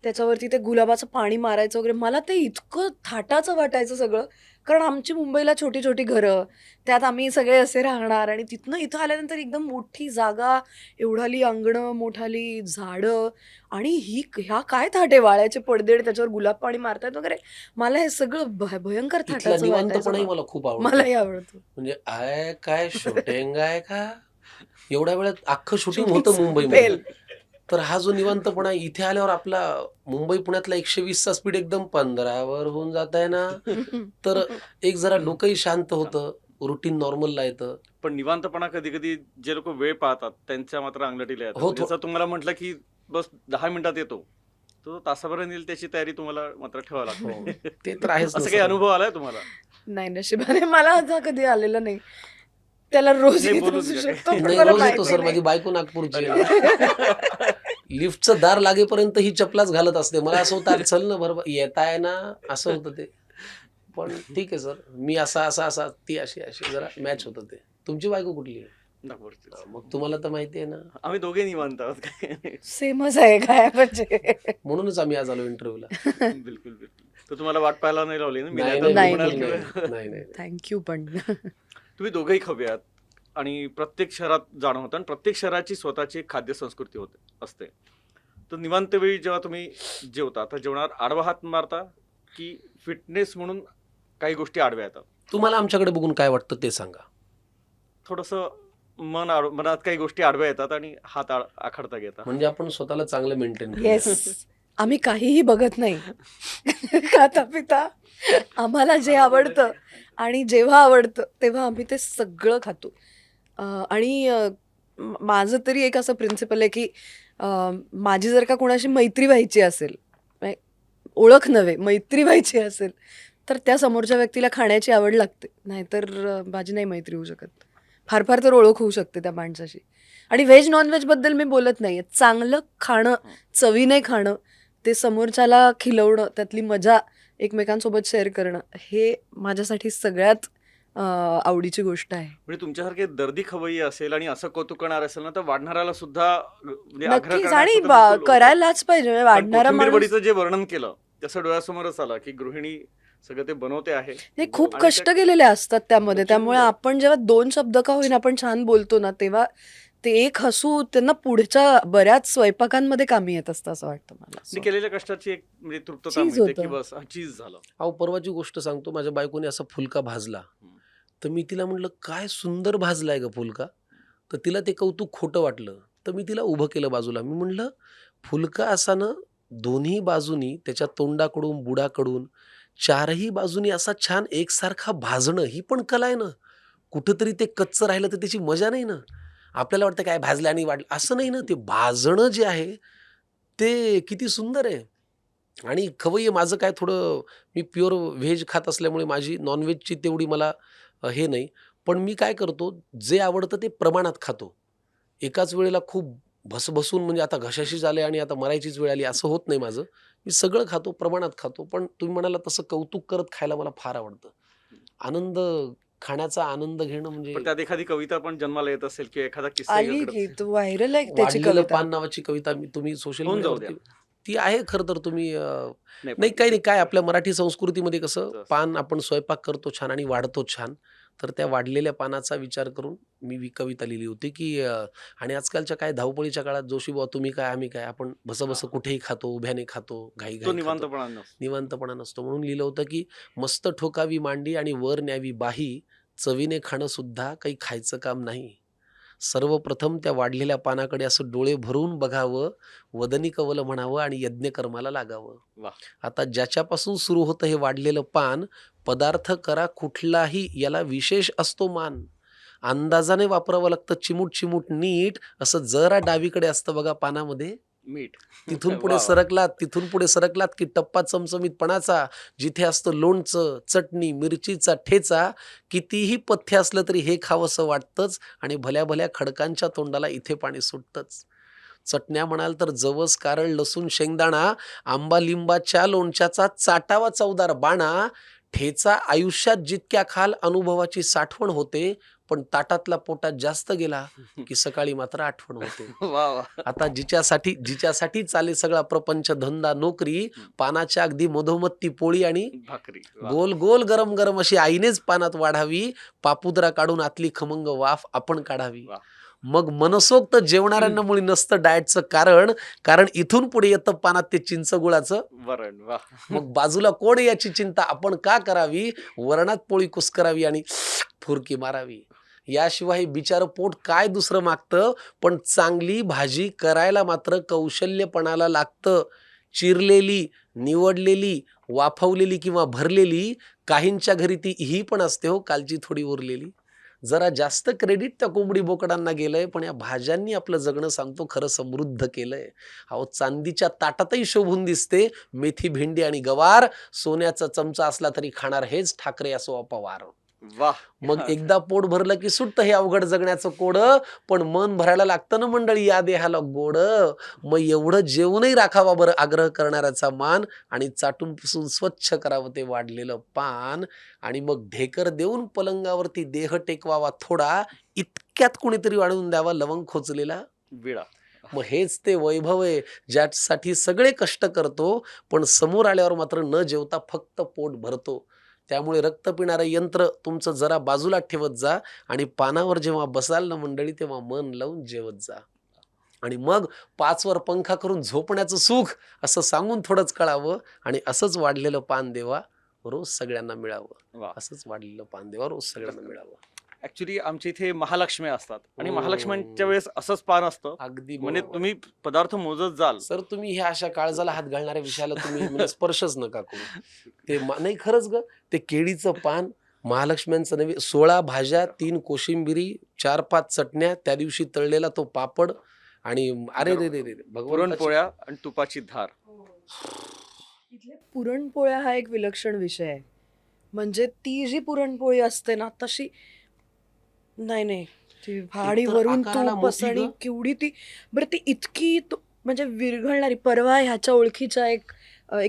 त्याच्यावरती ते गुलाबाचं पाणी मारायचं वगैरे, मला ते इतकं थाटाचं वाटायचं सगळं. कारण आमची मुंबईला छोटी छोटी घरं, त्यात आम्ही सगळे असे राहणार आणि तिथनं इथं आल्यानंतर एकदम मोठी जागा, एवढाली अंगणं, मोठाली झाडं, आणि ह्या काय थाटे, वाळ्याचे पडदे आणि त्याच्यावर गुलाब पाणी मारतायत वगैरे. मला हे सगळं भयंकर इथला थाटाचं निवांतपणाही वाटायचं. मला खूप आवडतो. मलाही आवडतो. म्हणजे आय काय शूटिंग आहे का, एवढ्या वेळात अख्खं शूटिंग Shooting होतं मुंबईमध्ये. पेल. तर हा जो निवांतपणा इथे आल्यावर, आपला मुंबई पुण्यातला 120चा स्पीड एकदम 15वर होऊन जात आहे ना, तर एक जरा डोकंही शांत होतं, रुटीन नॉर्मलला येतं. पण निवांतपणा कधी कधी जे लोक वेळ पाहतात त्यांच्या मात्र अंगलटीला येतात. हो, जसं तुम्हाला म्हटलं की बस 10 मिनिटात येतो, तो तासाभराने येईल त्याची तयारी तुम्हाला मात्र ठेवावी हो, लागते. ते तर आहेच ना असं काही सर. अनुभव आलाय तुम्हाला? नाही, नशिबाने मला आता कधी आलेलं नाही. त्याला रोज नाही, येत बोलू असू तुझ्या शकतो, काही. पण नाही, मला रोज येतो माहिती सर. नाही. माझी बायको नागपूरची आहे. लिफ्टचं दार लागेपर्यंत ही चपलाच घालत असते. मला असं होतं, "अरे चल ना, बरोबर येत आहे ना," असं होतं ते. पण ठीक आहे सर, मी असा ती अशी जरा मॅच होतं ते. तुमची बायको कुठली आहे? नागपूरचीच. मग तुम्हाला तर माहिती आहे ना. आम्ही दोघे निवांत आहोत. काय सेमच आहे काय म्हणजे. म्हणूनच आम्ही आज आलो इंटरव्ह्यूला. बिलकुल बिलकुल. तर तुम्हाला वाट पाहायला नाही लावली ना मी? नाही नाही तर नाही, म्हणाल बिलकुल की- नाही, नाही, नाही. थँक्यू. पण तुम्ही दोघेही खवे आहात आणि प्रत्येक शहरात जाणं होतं आणि प्रत्येक शहराची स्वतःची एक खाद्य संस्कृती असते. तर निवांत वेळी जेव्हा तुम्ही जेवता, तर जेवणावर आडवा हात मारता की फिटनेस म्हणून काही गोष्टी आडव्या येतात? तुम्हाला आमच्याकडे बघून काय वाटतं ते सांगा. थोडंसं मनात काही गोष्टी आडव्या येतात आणि हात आखडता घेता. म्हणजे आपण स्वतःला चांगलं मेंटेन येस, आम्ही काहीही बघत नाही. खाता पिता आम्हाला जे आवडतं आणि जेव्हा आवडतं तेव्हा आम्ही ते सगळं खातो. आणि माझं तरी एक असं प्रिन्सिपल आहे की माझी जर का कोणाशी मैत्री व्हायची असेल, ओळख नव्हे मैत्री व्हायची असेल, तर त्या समोरच्या व्यक्तीला खाण्याची आवड लागते, नाहीतर माझी नाही मैत्री होऊ शकत. फार फार तर ओळख होऊ शकते त्या माणसाशी. आणि व्हेज नॉनव्हेज बद्दल मी बोलत नाहीये, चांगलं खाणं, चवीने खाणं, ते समोरच्याला खिलवणं, त्यातली मजा एकमेकांसोबत शेअर करणं, हे माझ्यासाठी सगळ्यात आवडीची गोष्ट आहे. म्हणजे तुमच्यासारखे दर्दी खवय्ये असेल आणि असं कौतुक करणार असेल ना, तर वाढणाऱ्याला सुद्धा म्हणजे आग्रह नक्कीच, करण्याचं आणि तर बिलकुल होतं. करायलाच पाहिजे. म्हणजे कारण वाढणारा कोथिंबीर माणूस वडीचं जे वर्णन केलं तसं डोळ्यासमोरच आलं की गृहिणी सगळं ते बनवते आहे. हे खूप आणि कष्ट त्या- केलेले असतात त्यामध्ये. खूप त्यामुळे सुंदर. आपण जेव्हा 2 शब्द का होईना आपण छान बोलतो ना, तेव्हा ते एक हसू त्यांना पुढच्या बऱ्याच स्वयंपाकांमध्ये कामी येत असतं असं वाटतं मला. आणि केलेल्या कष्टाची एक म्हणजे तृप्तता चीज मिळते की होतं. बस चीज झालं. अहो, परवाची गोष्ट सांगतो. माझ्या बायकोने असा फुलका भाजला, तर मी तिला म्हटलं, काय सुंदर भाजलाय ग फुलका. तर तिला ते कौतुक खोटं वाटलं. तर मी तिला उभं केलं बाजूला. मी म्हणलं, फुलका असा ना दोन्ही बाजूनी, त्याच्या तोंडाकडून बुडाकडून चारही बाजूनी असा छान एकसारखा भाजणं, ही पण कला आहे ना. कुठंतरी ते कच्चं राहिलं तर त्याची मजा नाही ना. आपल्याला वाटतं काय भाजलं आणि वाढलं, असं नाही ना. ते भाजणं जे आहे ते किती सुंदर आहे. आणि खवय्ये माझं काय, थोडं मी प्युअर व्हेज खात असल्यामुळे माझी नॉनव्हेजची तेवढी मला हे नाही. पण मी काय करतो, जे आवडतं ते प्रमाणात खातो. एकाच वेळेला खूप भसभसून, म्हणजे आता घशाशी झाले आणि आता मरायचीच वेळ आली, असं होत नाही माझं. मी सगळं खातो, प्रमाणात खातो. पण तुम्ही म्हणाला तसं कौतुक करत खायला मला फार आवडतं. आनंद, खाण्याचा आनंद घेणं म्हणजे. पण त्यात एखादी कविता पण जन्माला येत असेल की एखादा किस्सा आली घडत की असेल. तू व्हायरल आहे त्याची वाढलेलं कविता. पान नावाची कविता तुम्ही सोशल होऊन जाऊ मीडियावरती, ती आहे खरं तर. तुम्ही नाही, नाही, पण- काही नाही, काय आपल्या मराठी संस्कृतीमध्ये कसं असं. पान आपण स्वयंपाक करतो छान आणि वाढतो छान, तर त्या वाढलेल्या पानाचा विचार करून मी कविता लिहिली होती की आणि आजकालच्या काय धावपळीच्या काळात जोशीबुवा तुम्ही काय आम्ही काय, आपण बसं कुठेही खातो, उभ्याने खातो, घाई तो घाई खातो, निवांतपणा नसतो. निवांतपणा नसतो. म्हणून लिहिलं होतं की मस्त ठोकावी मांडी आणि वर न्यावी बाही, चवीने खाणं सुद्धा काही खायचं काम नाही. सर्वप्रथम त्या वाढलेल्या पानाकडे असं डोळे भरून बघावं, वदनी कवल म्हणावं आणि यज्ञकर्माला लागावं. वा. आता ज्याच्यापासून सुरू होतं हे वाढलेलं पान, पदार्थ करा कुठलाही याला विशेष असतो मान. अंदाजाने वापरावं लागतं चिमूट चिमूट नीट, असं जरा डावीकडे असतं बघा पानामध्ये. मीठ. तिथून वा, पुढे वा. सरकलात की टप्पा चमचमीतपणाचा, जिथे असतं लोणचं, चटणी, मिरचीचा ठेचा. कितीही पथ्य असलं तरी हे खावंसं वाटतंच आणि भल्या भल्या खडकांच्या तोंडाला इथे पाणी सुटतंच. चटण्या म्हणाल तर जवस, कारळ, लसूण, शेंगदाणा, आंबा लिंबाच्या लोणच्याचा चाटावा चवदार बाणा. ठेचा आयुष्यात जितक्या खाल अनुभवाची साठवण होते, पण ताटातला पोटात जास्त गेला की सकाळी मात्र आठवण होते. वा वा. आता जिच्यासाठी चाले सगळा प्रपंच, धंदा, नोकरी, पानाच्या अगदी मधोमध ती पोळी आणि भाकरी. वा. गोल गोल गरम गरम अशी आईनेच पानात वाढावी, पापुद्रा काढून आतली खमंग वाफ आपण काढावी. वा. मग मनसोक्त जेवणाऱ्यांना मुळी नसतं डाएटचं कारण इथून पुढे येतं पानात ते चिंच गुळाचं वरण. वा. मग बाजूला कोण आहे याची चिंता आपण का करावी, वरणात पोळी कुस्करावी आणि फुरकी मारावी. याशिवाय बिचारं पोट काय दुसरं मागतं, पण चांगली भाजी करायला मात्र कौशल्यपणाला लागतं. चिरलेली, निवडलेली, वाफवलेली किंवा भरलेली, काहींच्या घरी ती ही पण असते हो, कालची थोडी उरलेली. जरा जास्त क्रेडिट त्या कोंबडी बोकडांना गेलंय, पण या भाज्यांनी आपलं जगणं सांगतो खरं समृद्ध केलंय. अहो चांदीच्या ताटातही शोभून दिसते मेथी, भेंडी आणि गवार. सोन्याचा चमचा असला तरी खाणार हेच ठाकरे असो पवार. वा. मग एकदा पोट भरलं की सुटतं हे अवघड जगण्याचं कोड, पण मन भरायला लागतं ना मंडळी या देहाला गोड. मग एवढं जेवणही राखावा बरं आग्रह करणाऱ्याचा मान, आणि चाटून पुसून स्वच्छ करावं ते वाढलेलं पान, आणि मग ढेकर देऊन पलंगावरती देह टेकवावा थोडा, इतक्यात कुणीतरी वाढवून द्यावा लवंग खोचलेला विडा. मग हेच ते वैभव आहे ज्यासाठी सगळे कष्ट करतो, पण समोर आल्यावर मात्र न जेवता फक्त पोट भरतो. त्यामुळे रक्त पिणारं यंत्र तुमचं जरा बाजूला ठेवत जा, आणि पानावर जेव्हा बसाल ना मंडळी तेव्हा मन लावून जेवत जा, आणि मग 5 वर पंखा करून झोपण्याचं सुख असं सांगून थोडंच कळावं, आणि असंच वाढलेलं पान देवा रोज सगळ्यांना मिळावं. वा. असंच वाढलेलं पान देवा रोज सगळ्यांना मिळावं. ऍक्च्युली आमच्या इथे महालक्ष्मी असतात आणि हो. महालक्ष्म्यांच्या वेळेस असंच पान असतं. अगदी म्हणजे बरोबर. तुम्ही पदार्थ मोजत जाल. सर तुम्ही ह्या अशा काळजाला हात घालणाऱ्या विषयाला तुम्ही म्हणजे स्पर्शच नका करू. ते नाही खरंच ग, ते केळीचं पान महालक्ष्म्यांचं नव्हे, 16 भाज्या, 3 कोशिंबिरी, 4-5 चटण्या, त्या दिवशी तळलेला तो पापड, आणि अरे रे रे रे रे, भगवंताची- पुरणपोळ्या आणि तुपाची धार. इथल्या पुरणपोळ्या हा एक विलक्षण विषय आहे. म्हणजे ती जी पुरणपोळी असते ना तशी नाही ती भाडी एकतर वरून आकाराला तूप मोठी आणि ग. केवढी ती, बरं ती इतकी म्हणजे विरघळणारी. परवा ह्याच्या ओळखीच्या एक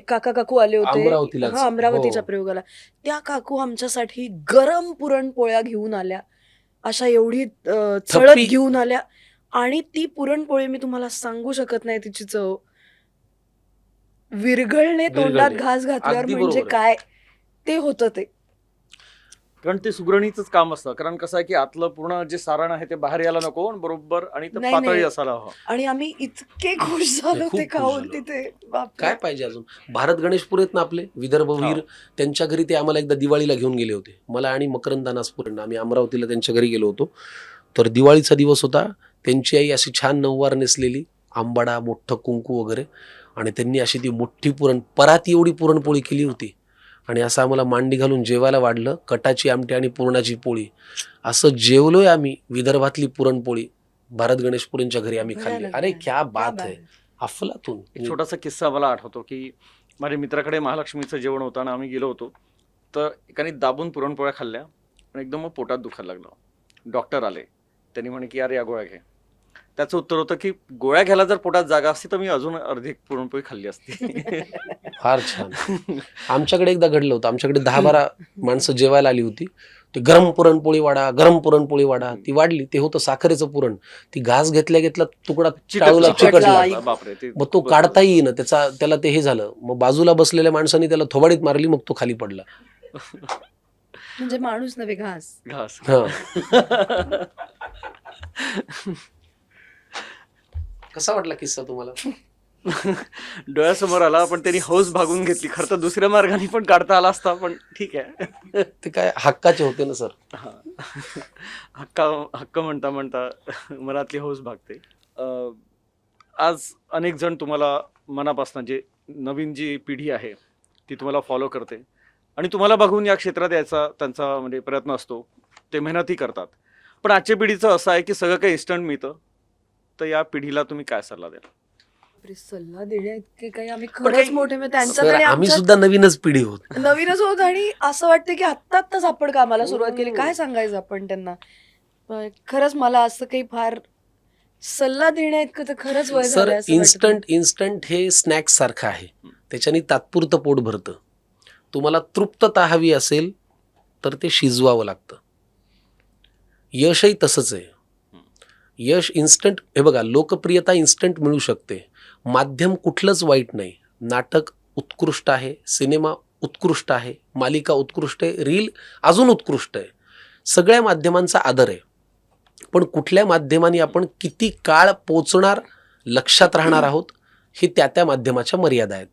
काका काकू आले होते. अमरावतीलाच. हा, अमरावतीच्या हो. प्रयोगाला. त्या काकू आमच्यासाठी गरम पुरणपोळ्या घेऊन आल्या, अशा एवढी चळत थप्पी. घेऊन आल्या, आणि ती पुरणपोळी मी तुम्हाला सांगू शकत नाही तिची चव. विरघळणे तोंडात विरघळणे. घास घातल्यावर अगदी म्हणजे बरोबर काय ते होतं ते. कारण ते सुगरणीच काम असतं. कारण कसं आहे की आतलं पूर्ण जे सारण आहे ते बाहेर यायला नको, आणि बरोबर आणि ते नाही, पातळी नाही. असायला हवं. आणि आम्ही इतके खुश झालो खूप ते खुश खाऊन झालो. तिथे. बापरे. काय पाहिजे अजून. भारत गणेशपूर आहेत ना आपले विदर्भवीर, त्यांच्या घरी ते आम्हाला एकदा दिवाळीला घेऊन गेले होते, मला आणि मकरंद नासपुरेंना. आम्ही अमरावतीला त्यांच्या घरी गेलो होतो. तर दिवाळीचा दिवस होता. त्यांची आई अशी छान नऊवार नेसलेली, आंबाडा, मोठं कुंकू वगैरे, आणि त्यांनी अशी ती मोठी पराती एवढी पुरणपोळी केली होती, आणि असं आम्हाला मांडी घालून जेवायला वाढलं. कटाची आमटी आणि पुरणाची पोळी, असं जेवलोय आम्ही. विदर्भातली पुरणपोळी भारत गणेशपुरेंच्या घरी आम्ही खाल्ली. भयानक, अरे भयानक. क्या क्या बात बात आहे. आहे. अफलातून. एक छोटासा किस्सा मला आठवतो की माझ्या मित्राकडे महालक्ष्मीचं जेवण होतं आणि आम्ही गेलो होतो. तर एकाने दाबून पुरणपोळ्या खाल्ल्या आणि एकदम मग पोटात दुखायला लागलं. डॉक्टर आले. त्यांनी म्हणे की यार या गोळ्या घे. त्याचं उत्तर होतं की गोळ्या घ्यायला जर पोटात जागा असती तर मी अजून अर्धी पुरणपोळी खाल्ली असती. फार छान. आमच्याकडे एकदा घडलं होतं. आमच्याकडे 10-12 माणसं जेवायला आली होती. ते गरम पुरणपोळी वाडा, ती वाढली. ते होतं साखरेचं पुरण. ती घास घेतल्या तुकडा टाळूला चिकटला. बापरे. ते मग तो काढता येईना, त्याला ते हे झालं. मग बाजूला बसलेल्या माणसाने त्याला थोबाडीत मारली, मग तो खाली पडला. म्हणजे माणूस नव्हे, घास. घास. हा. कसा वाटला किस्सा तुम्हाला? डोळ्यासमोर आला, पण त्यांनी हौस भागून घेतली. खरं तर दुसऱ्या मार्गाने पण काढता आला असता, पण ठीक आहे. ते काय हक्काचे होते ना सर. हा. हक्क म्हणता म्हणता मनातली हौस भागते. आज अनेक जण तुम्हाला मनापासून, जे नवीन जी पिढी आहे ती तुम्हाला फॉलो करते आणि तुम्हाला बघून या क्षेत्रात यायचा त्यांचा म्हणजे प्रयत्न असतो, ते मेहनतही करतात. पण आजच्या पिढीचं असं आहे की सगळं काही इन्स्टंट मिळतं. तर या पिढीला तुम्ही काय सल्ला द्याल? बापरे, सल्ला देण्या इतके काही आम्ही पण खरंच काही- मोठे म्हणजे त्यांच्यात सर आणि आम्ही आमच्यात सुद्धा नवीनच पिढी होत. नवीनच होत आणि असं वाटतं की आत्ताच आपण कामाला सुरुवात केली. काय सांगायचं आपण त्यांना? पण खरंच मला असं काही फार सल्ला देण्या इतकं तर खरंच वय सर झालंय असं वाटतं. इन्स्टंट हे स्नॅक्स सारखं आहे. त्याच्याने तात्पुरतं पोट भरतं. तुम्हाला तृप्तता हवी असेल तर ते शिजवावं लागतं. यशही तसंच आहे. यश इन्स्टंट, हे बघा, लोकप्रियता इन्स्टंट मिळू शकते. माध्यम कुठलंच वाईट नाही. नाटक उत्कृष्ट आहे, सिनेमा उत्कृष्ट आहे, मालिका उत्कृष्ट आहे, रील अजून उत्कृष्ट आहे. सगळ्या माध्यमांचा आदर आहे. पण कुठल्या माध्यमाने आपण किती काळ पोचणार, लक्षात राहणार आहोत, हे त्या माध्यमाच्या मर्यादा आहेत.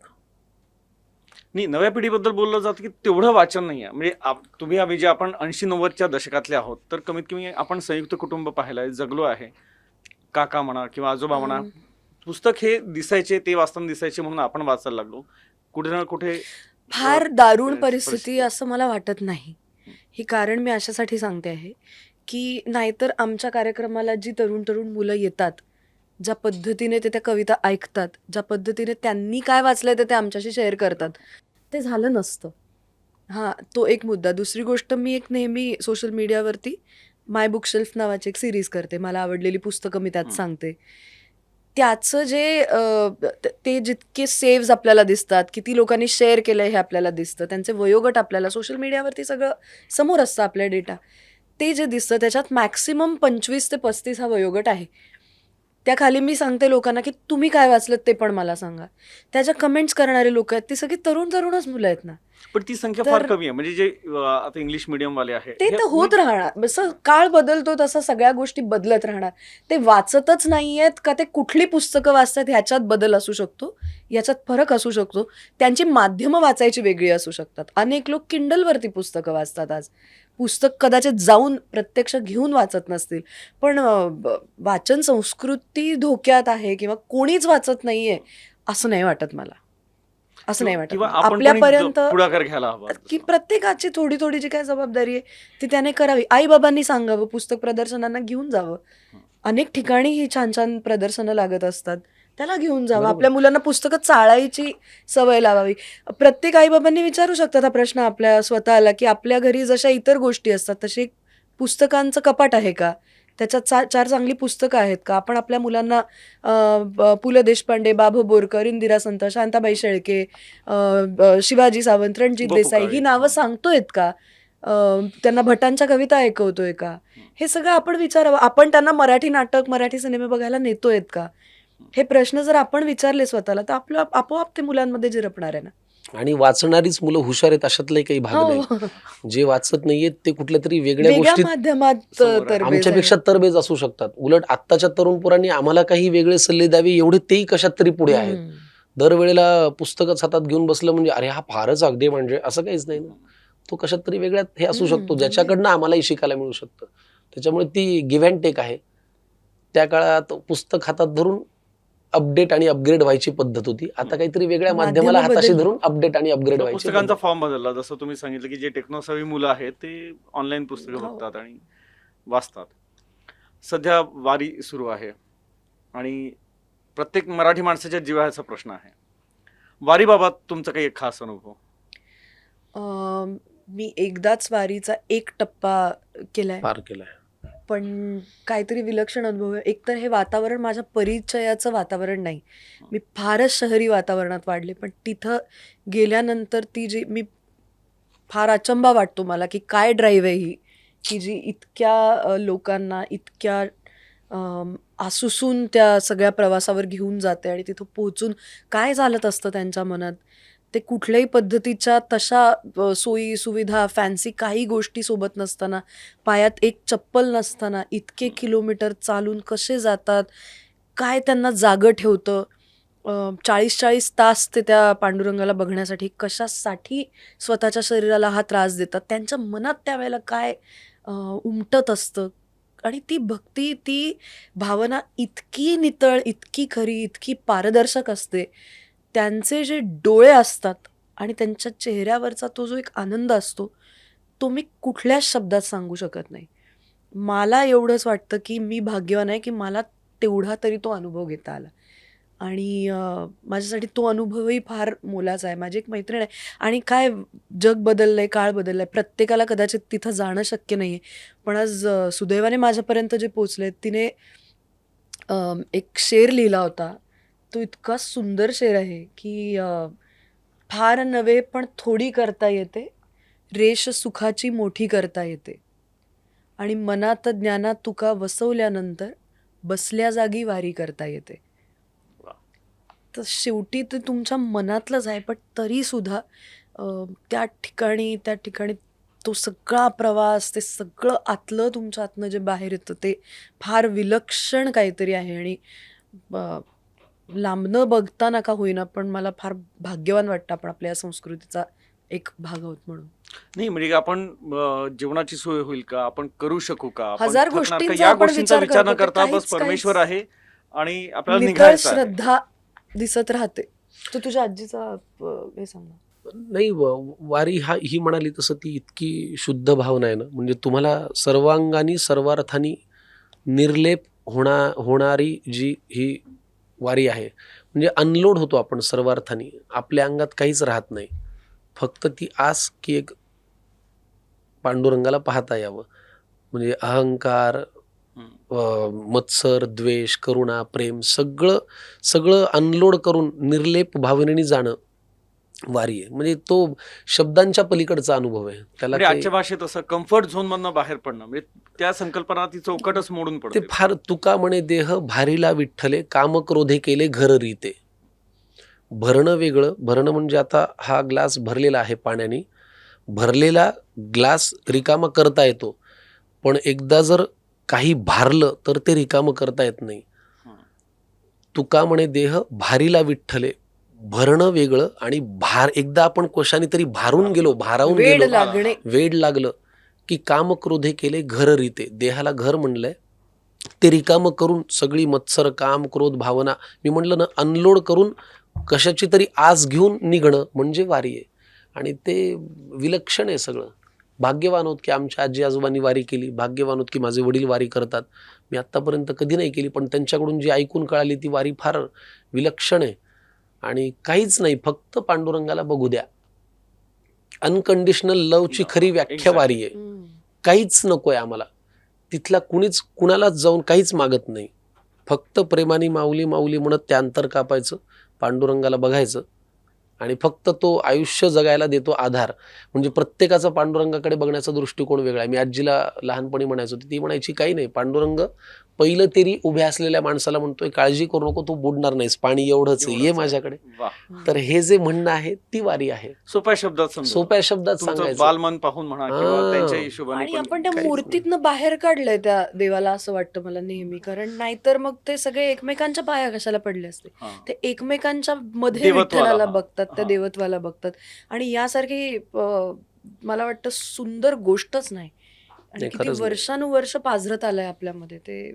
नाही, नव्या पिढीबद्दल बोललं जातं की तेवढं वाचन नाही आहे. म्हणजे तुम्ही आम्ही जे आपण 80-90च्या दशकातले आहोत, तर कमीत कमी आपण संयुक्त कुटुंब पाहिलंय, जगलो आहे. काका म्हणा किंवा आजोबा म्हणा, पुस्तक हे दिसायचे, ते वाचताना दिसायचे म्हणून आपण वाचायला लागलो. कुठे ना कुठे फार दारुण परिस्थिती परिस्थिती असं मला वाटत नाही. ही कारण मी अशासाठी सांगते आहे की नाहीतर आमच्या कार्यक्रमाला जी तरुण मुलं येतात, ज्या पद्धतीने ते त्या कविता ऐकतात, ज्या पद्धतीने त्यांनी काय वाचलंय ते आमच्याशी शेअर करतात, ते झालं नसतं. हां, तो एक मुद्दा. दुसरी गोष्ट, मी एक नेहमी सोशल मीडियावरती माय बुकशेल्फ नावाची एक सिरीज करते. मला आवडलेली पुस्तकं मी त्यात सांगते. त्याचं जे ते जितके सेव्हज आपल्याला दिसतात, किती लोकांनी शेअर केलंय हे आपल्याला दिसतं, त्यांचे वयोगट आपल्याला सोशल मीडियावरती सगळं समोर असतं, आपल्या डेटा. ते जे दिसतं त्याच्यात मॅक्सिमम 25 ते 35 हा वयोगट आहे. त्याखाली मी सांगते लोकांना की तुम्ही काय वाचलं ते पण मला सांगा. त्याच्या कमेंट्स करणारे लोक आहेत, ती सगळी तरुणच मुलं आहेत ना. पण ती संख्या फार तर कमी आहे. म्हणजे जे आता इंग्लिश मीडियम वाले आहे, ते तर होत राहणार. जसं काळ बदलतो तसं सगळ्या गोष्टी बदलत राहणार. ते वाचतच नाहीयेत का ते कुठली पुस्तकं वाचतात ह्याच्यात बदल असू शकतो, याच्यात फरक असू शकतो. त्यांची माध्यमं वाचायची वेगळी असू शकतात. अनेक लोक किंडलवरती पुस्तकं वाचतात आज. पुस्तक कदाचित जाऊन प्रत्यक्ष घेऊन वाचत नसतील. पण वाचन संस्कृती धोक्यात आहे किंवा कोणीच वाचत नाहीये असं नाही वाटत मला. असं नाही वाटत. किंवा आपण पण आपल्यापर्यंत पुढाकार घ्यायला हवा. की प्रत्येकाची थोडी जी काय जबाबदारी आहे ती त्याने करावी. आई-बाबांनी सांगावं, पुस्तक प्रदर्शनांना घेऊन जावं. अनेक ठिकाणी ही छान प्रदर्शनं लागत असतात, त्याला घेऊन जावं. बरोबर. आपल्या मुलांना पुस्तकं चाळायची सवय लावावी. प्रत्येक आई-बाबांनी विचारू शकतात हा प्रश्न आपल्या स्वतःला की आपल्या घरी जशा इतर गोष्टी असतात तशी एक पुस्तकांचं कपाट आहे का? त्याच्यात 4 चांगली पुस्तकं आहेत का? आपण आपल्या मुलांना पु ल देशपांडे, बाभू बोरकर, इंदिरा संत, शांताबाई शेळके, शिवाजी सावंत, रणजित गोपू देसाई ही काळे. नावं सांगतोयत का? त्यांना भटांच्या कविता ऐकवतोय का? हे सगळं आपण विचारावं. आपण त्यांना मराठी नाटक, मराठी सिनेमे बघायला नेतोयत का? हे प्रश्न जर आपण विचारले स्वतःला तर आपलं आपोआप ते मुलांमध्ये झिरपणार आहे ना. आणि वाचणारीच मुलं हुशार आहेत अशातलाही काही भाग नाही. हो. जे वाचत नाहीयेत ते कुठल्या तरी वेगळ्या वेगळ्या गोष्टीत माध्यमात समोर आहे. तरबेज आमच्यापेक्षा आहे. तरबेज असू शकतात. उलट आत्ताच्या तरुण पोरांनी आम्हाला काही वेगळे सल्ले द्यावे एवढे तेही कशात तरी पुढे आहेत. हम्म. दरवेळेला पुस्तकच हातात घेऊन बसलं म्हणजे अरे हा फारच अगदी म्हणजे असं काहीच नाही ना. तो कशात तरी वेगळ्यात हे असू शकतो ज्याच्याकडनं आम्हालाही शिकायला मिळू शकतं. त्याच्यामुळे ती गिव्ह अँड टेक आहे. त्या काळात पुस्तक हातात धरून अपडेट आणि अपग्रेड व्हायची पद्धत होती. आता काहीतरी वेगळ्या माध्यमाला माध्यमं हाताशी बदलली. धरून अपडेट आणि अपग्रेड तर व्हायची पुस्तकांचा पद्धत. फॉर्म बदलला. जसं तुम्ही सांगितलं की जे टेक्नोसवी मुलं आहेत ते ऑनलाईन पुस्तकं हो. बघतात आणि वाचतात. सध्या वारी सुरू आहे आणि प्रत्येक मराठी माणसाच्या जिव्हाळ्याचा प्रश्न आहे. वारीबाबत तुमचा काही खास अनुभव? मी एकदाच वारीचा एक टप्पा केलाय, पार केलाय. पण काहीतरी विलक्षण अनुभव आहे. एकतर हे वातावरण माझ्या परिचयाचं वातावरण नाही. मी फारच शहरी वातावरणात वाढले, पण तिथं गेल्यानंतर ती जी मी फार अचंबा वाटतो मला की काय ड्राईव्ह आहे ही, की जी इतक्या लोकांना इतक्या आसुसून त्या सगळ्या प्रवासावर घेऊन जाते आणि तिथं पोहोचून काय चालत असतं त्यांच्या मनात. ते कुठल्याही पद्धतीच्या तशा सोयी सुविधा फॅन्सी काही गोष्टी सोबत नसताना, पायात एक चप्पल नसताना इतके किलोमीटर चालून कसे जातात, काय त्यांना जागं ठेवतं. 40-40 तास ते त्या पांडुरंगाला बघण्यासाठी कशासाठी स्वतःच्या शरीराला हा त्रास देतात, त्यांच्या मनात त्यावेळेला काय उमटत असतं. आणि ती भक्ती, ती भावना इतकी नितळ, इतकी खरी, इतकी पारदर्शक असते. त्यांचे जे डोळे असतात आणि त्यांच्या चेहऱ्यावरचा तो जो एक आनंद असतो, तो मी कुठल्याच शब्दात सांगू शकत नाही. मला एवढंच वाटतं, की मी भाग्यवान आहे, की मला तेवढा तरी तो अनुभव घेता आला. आणि माझ्यासाठी तो अनुभवही फार मोलाचा आहे. माझी एक मैत्रीण आहे आणि काय जग बदललंय, काळ बदललाय. प्रत्येकाला कदाचित तिथं जाणं शक्य नाहीये. पण आज सुदैवाने माझ्यापर्यंत जे पोहोचले तिने एक शेर लिहिला होता. तो इतका सुंदर शेर आहे, की फार नव्हे पण थोडी करता येते, रेष सुखाची मोठी करता येते. आणि मनात ज्ञानात तुका वसवल्यानंतर बसल्या जागी वारी करता येते. तर शेवटी ते तुमच्या मनातलंच आहे, पण तरीसुद्धा त्या ठिकाणी तो सगळा प्रवास, ते सगळं आतलं तुमच्या आतनं जे बाहेर येतं ते फार विलक्षण काहीतरी आहे. आणि लांबनं बघता नका होईना, पण मला फार भाग्यवान वाटतं आपण आपल्या या संस्कृतीचा एक भाग आहोत म्हणून. नाही म्हणजे आपण जेवणाची सोय होईल का, आपण करू शकू का, आपण हजार थकणार का, गोष्टींचा या आपण गोष्टींचा विचार विचार न करतो, ते करता बस काहीच- परमेश्वर आहे आणि आपल्याला नितळ निघायचं आहे. श्रद्धा दिसत राहते. तर तुझ्या आजीचा हे सांग ना. नाही, वारी ही म्हणाली तसं ती इतकी शुद्ध भावना आहे ना, म्हणजे तुम्हाला सर्वांगानी सर्वार्थानी निर्लेप होणारी जी ही वारी आहे, म्हणजे अनलोड होतो आपण सर्वार्थानी, आपल्या अंगात काहीच राहत नाही. फक्त ती आस की एक पांडुरंगाला पाहता यावं, म्हणजे अहंकार, मत्सर, द्वेष, करुणा, प्रेम सगळं अनलोड करून निर्लेप भावनेने जाणं वारी आहे. म्हणजे तो शब्दांच्या पलीकडचा अनुभव आहे. त्याला म्हणजे काही- आजच्या भाषेत असं कम्फर्ट झोन मधनं बाहेर पडणं, म्हणजे त्या संकल्पना ती चौकटच मोडून ते पडते. फार तुका म्हणे देह भारीला विठ्ठले, काम क्रोधे केले घर रीते. भरणं वेगळं, भरणं म्हणजे आता हा ग्लास भरलेला आहे पाण्याने, भरलेला ग्लास रिकामा करता येतो, पण एकदा जर काही भारलं तर ते रिकामं करता येत नाही. तुका म्हणे देह भारीला विठ्ठले, भरणं वेगळं आणि भार, एकदा आपण कोशाने तरी भारून गेलो, भारावून वेड गेलो, लागणे. वेड लागलं की काम क्रोधे केले घर रीते. देहाला घर म्हणलंय, ते रिकामं करून सगळी मत्सर, काम, क्रोध, भावना, मी म्हणलं ना, अनलोड करून कशाची तरी आस घेऊन निघणं म्हणजे वारी आहे. आणि ते विलक्षण आहे सगळं. भाग्यवान होत की आमच्या आजी आजोबांनी वारी केली, भाग्यवान होत की माझे वडील वारी करतात. मी आत्तापर्यंत कधी नाही केली, पण त्यांच्याकडून जी ऐकून कळाली ती वारी फार विलक्षण आहे. आणि काहीच नाही, फक्त पांडुरंगाला बघू द्या. अनकंडिशनल लवची खरी व्याख्या वारी आहे. काहीच नकोय आम्हाला, तिथला कुणालाच जाऊन काहीच मागत नाही. फक्त प्रेमाने माऊली माऊली म्हणत त्या अंतर कापायचं, पांडुरंगाला बघायचं आणि फक्त तो आयुष्य जगायला देतो आधार. म्हणजे प्रत्येकाचा पांडुरंगाकडे बघण्याचा दृष्टिकोन वेगळा आहे. मी आजीला लहानपणी म्हणायचो, ती म्हणायची काही नाही, पांडुरंग पहिलं तरी उभ्या असलेल्या माणसाला म्हणतोय काळजी करू नको, तू बुडणार नाहीस, पाणी एवढंच आहे, ये माझ्याकडे. वा, तर हे जे म्हणणं आहे ती वारी आहे. सोप्या शब्दात समजा, सोप्या शब्दात तुमचं सांगायचं. बालमन पाहून म्हणा किंवा हां. त्यांच्या हिशोबाने आणि पण. आपण त्या काहीच मूर्तीतनं बाहेर काढलंय त्या देवाला, असं वाटतं मला नेहमी. कारण नाहीतर मग ते सगळे एकमेकांच्या पाया कशाला पडले असते. हां. ते एकमेकांच्या मध्ये देवत्वाला, विठ्ठलाला हां. बघतात, त्या हां. देवत्वाला बघतात. आणि यासारखी मला वाटतं सुंदर गोष्टच नाही. आणि नाही, किती खरंच नाही. वर्षानुवर्ष पाझरत आलंय आपल्यामध्ये, ते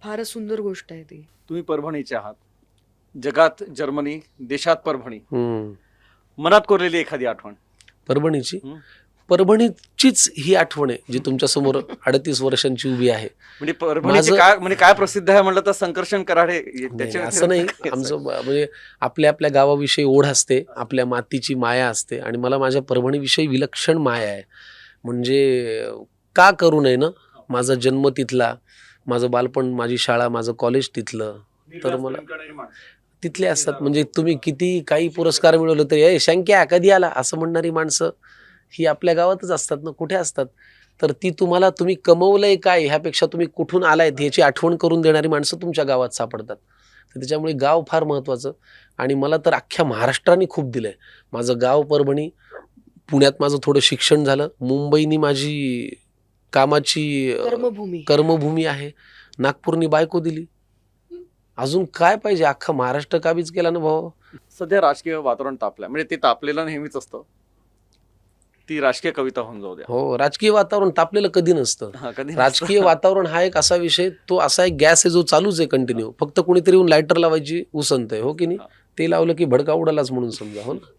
फारच सुंदर गोष्ट आहे ती. तुम्ही परभणीचे आहात, जगात जर्मनी, देशात परभणी, हम्म. मनात कोरलेली एखादी आठवण. परभणीची हं. परभणीचीच ही आठवण आहे जी तुमच्या समोर 38 वर्षांची उभी आहे. म्हणजे परभणीचे माझं- काय, म्हणजे काय प्रसिद्ध आहे म्हणलं तर संकर्षण कराडे, नाही, असं नाही. आमचं म्हणजे आपल्या आपल्या गावाविषयी ओढ असते, आपल्या मातीची माया असते आणि मला माझ्या परभणीविषयी विलक्षण माया आहे. म्हणजे का करू नये ना, माझा जन्म तिथला, माझं बालपण, माझी शाळा, माझं कॉलेज तिथलं, तर मला तिथले असतात. म्हणजे तुम्ही किती काही पुरस्कार मिळवले तरी ए शंक्या कधी आला असं म्हणणारी माणसं ही आपल्या गावातच असतात ना, कुठे असतात. तर ती तुम्ही कमवलंय काय ह्यापेक्षा तुम्ही कुठून आलायत ह्याची आठवण करून देणारी माणसं तुमच्या गावात सापडतात. तर त्याच्यामुळे गाव फार महत्त्वाचं. आणि मला तर अख्ख्या महाराष्ट्राने खूप दिलं आहे. माझं गाव परभणी, पुण्यात माझं थोडं शिक्षण झालं, मुंबईनी माझी कामाची कर्मभूमी. कर्मभूमी आहे, नागपूरनी बायको दिली. अजून काय पाहिजे? अख्खा महाराष्ट्र काबीज केला ना भाऊ. सध्या राजकीय वातावरण तापलं म्हणजे ते तापलेलं नेहमीच असतं. ती राजकीय कविता होऊन जाऊ द्या. हो, राजकीय वातावरण तापलेलं कधी नसतं. हा, कधी नसतं. राजकीय वातावरण हा एक असा विषय, तो असा एक गॅस आहे जो चालूच आहे कंटिन्यू. फक्त कोणीतरी येऊन लायटर लावायची उसंत आहे, हो की नाही? हा. ते लावलं की भडका उडालाच म्हणून समजा, हो ना.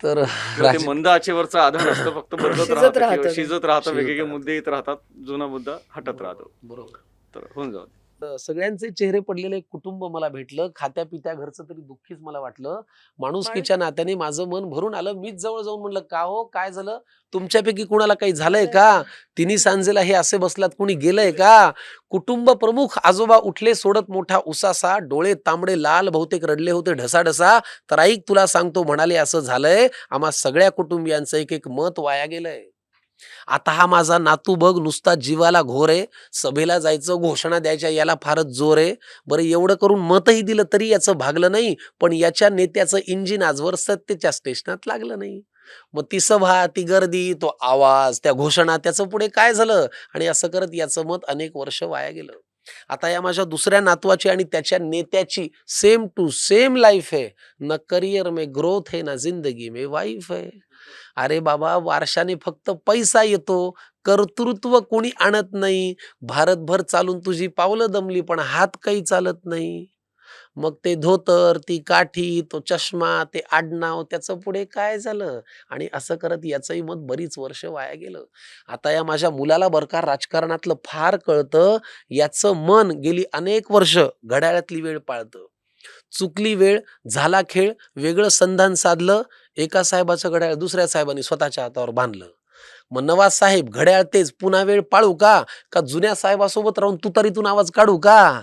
तर किंवा ते मंद आचेवरचं आधण असतं, फक्त बदलत शिजत राहतं राहतं किंवा ते. शिजत राहतं, शिजत वेगवेगळे राहतं. मुद्दे येत राहतात, जुना मुद्दा हटत राहतो. बरोबर. तर होऊन जाऊ दे. तर सगळ्यांचे चेहरे पडलेलं एक कुटुंब मला भेटलं. खात्या पित्या घरचं तरी दुःखीच मला वाटलं. माणुसकीच्या नात्याने माझं मन भरून आलं. मीच जवळ जाऊन म्हणलं, का हो, काय झालं? तुमच्यापैकी कुणाला काही झालंय का? तिन्ही सांजेला हे असे बसलात, कुणी गेलंय का? कुटुंब प्रमुख आजोबा उठले सोडत मोठा उसासा, डोळे तांबडे लाल, बहुतेक रडले होते ढसाढसा. तर ऐक तुला सांगतो, म्हणाले असं झालंय, आम्हा सगळ्या कुटुंबियांचं एक एक मत वाया गेलंय. आता हा माझा नातू बघ नुसता जीवाला घोर आहे. सभेला जायचं, घोषणा द्यायच्या याला फारच जोर आहे. बरं, एवढं करून मतही दिलं तरी याचं भागलं नाही. पण याच्या नेत्याचं इंजिन आजवर सत्तेच्या स्टेशनात लागलं नाही. मग ती सभा, ती गर्दी, तो आवाज, त्या घोषणा, त्याचं पुढे काय झालं? आणि असं करत याचं मत अनेक वर्ष वाया गेलं. आता या माझ्या दुसऱ्या नातवाची आणि त्याच्या नेत्याची सेम टू सेम लाईफ आहे. ना करियर में ग्रोथ है, ना जिंदगी में वाईफ है. अरे बाबा, वारशाने फक्त पैसा येतो, कर्तृत्व कोणी आणत नाही. भारतभर चालून तुझी पावलं दमली, पण हात काही चालत नाही. मग ते धोतर, ती काठी, तो चष्मा, ते आडनाव, त्याचं पुढे काय झालं? आणि असं करत याचंही मत बरीच वर्ष वाया गेलं. आता या माझ्या मुलाला बरं का राजकारणातलं फार कळतं. याचं मन गेली अनेक वर्ष घड्याळातली वेळ पाळतं. चुकली वेळ, झाला खेळ, वेगळं संधान साधलं. एका साहेबाचं घड्याळ दुसऱ्या साहेबांनी स्वतःच्या हातावर बांधलं. मग नवाज साहेब घड्याळ तेच, पुन्हा वेळ पाळू का? का जुन्या साहेबासोबत राहून तुतारीतून आवाज काढू का?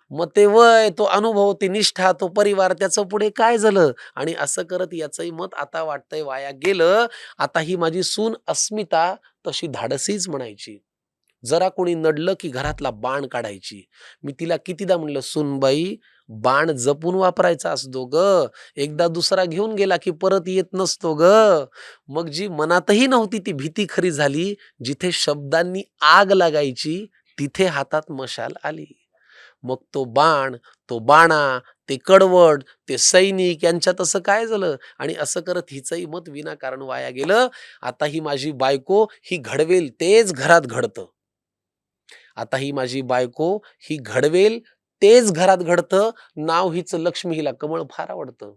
मग ते वय, तो अनुभव, ती निष्ठा, तो परिवार, त्याचं पुढे काय झालं? आणि असं करत याचंही मत आता वाटतंय वाया गेलं. आता ही माझी सून अस्मिता तशी धाडसीच म्हणायची. जरा कोणी नडलं की घरातला बाण काढायची. मी तिला कितीदा म्हणलं, सूनबाई, बाण जपून वापरायचा असतो ग. एकदा दुसरा घेऊन गेला की परत येत नसतो ग. मग जी मनातही नव्हती ती भीती खरी झाली. जिथे शब्दांनी आग लागायची तिथे हातात मशाल आली. मग तो बाण, तो बाणा, ते कडवड, ते सैनिक यांच्यात असं काय झालं? आणि असं करत हिचंही मत विनाकारण वाया गेलं. आता ही माझी बायको, ही घडवेल तेच घरात घडतं. आता ही माझी बायको, ही घडवेल तेच घरात घडतं. नाव हिचं लक्ष्मी, हिला कमळ फार आवडतं.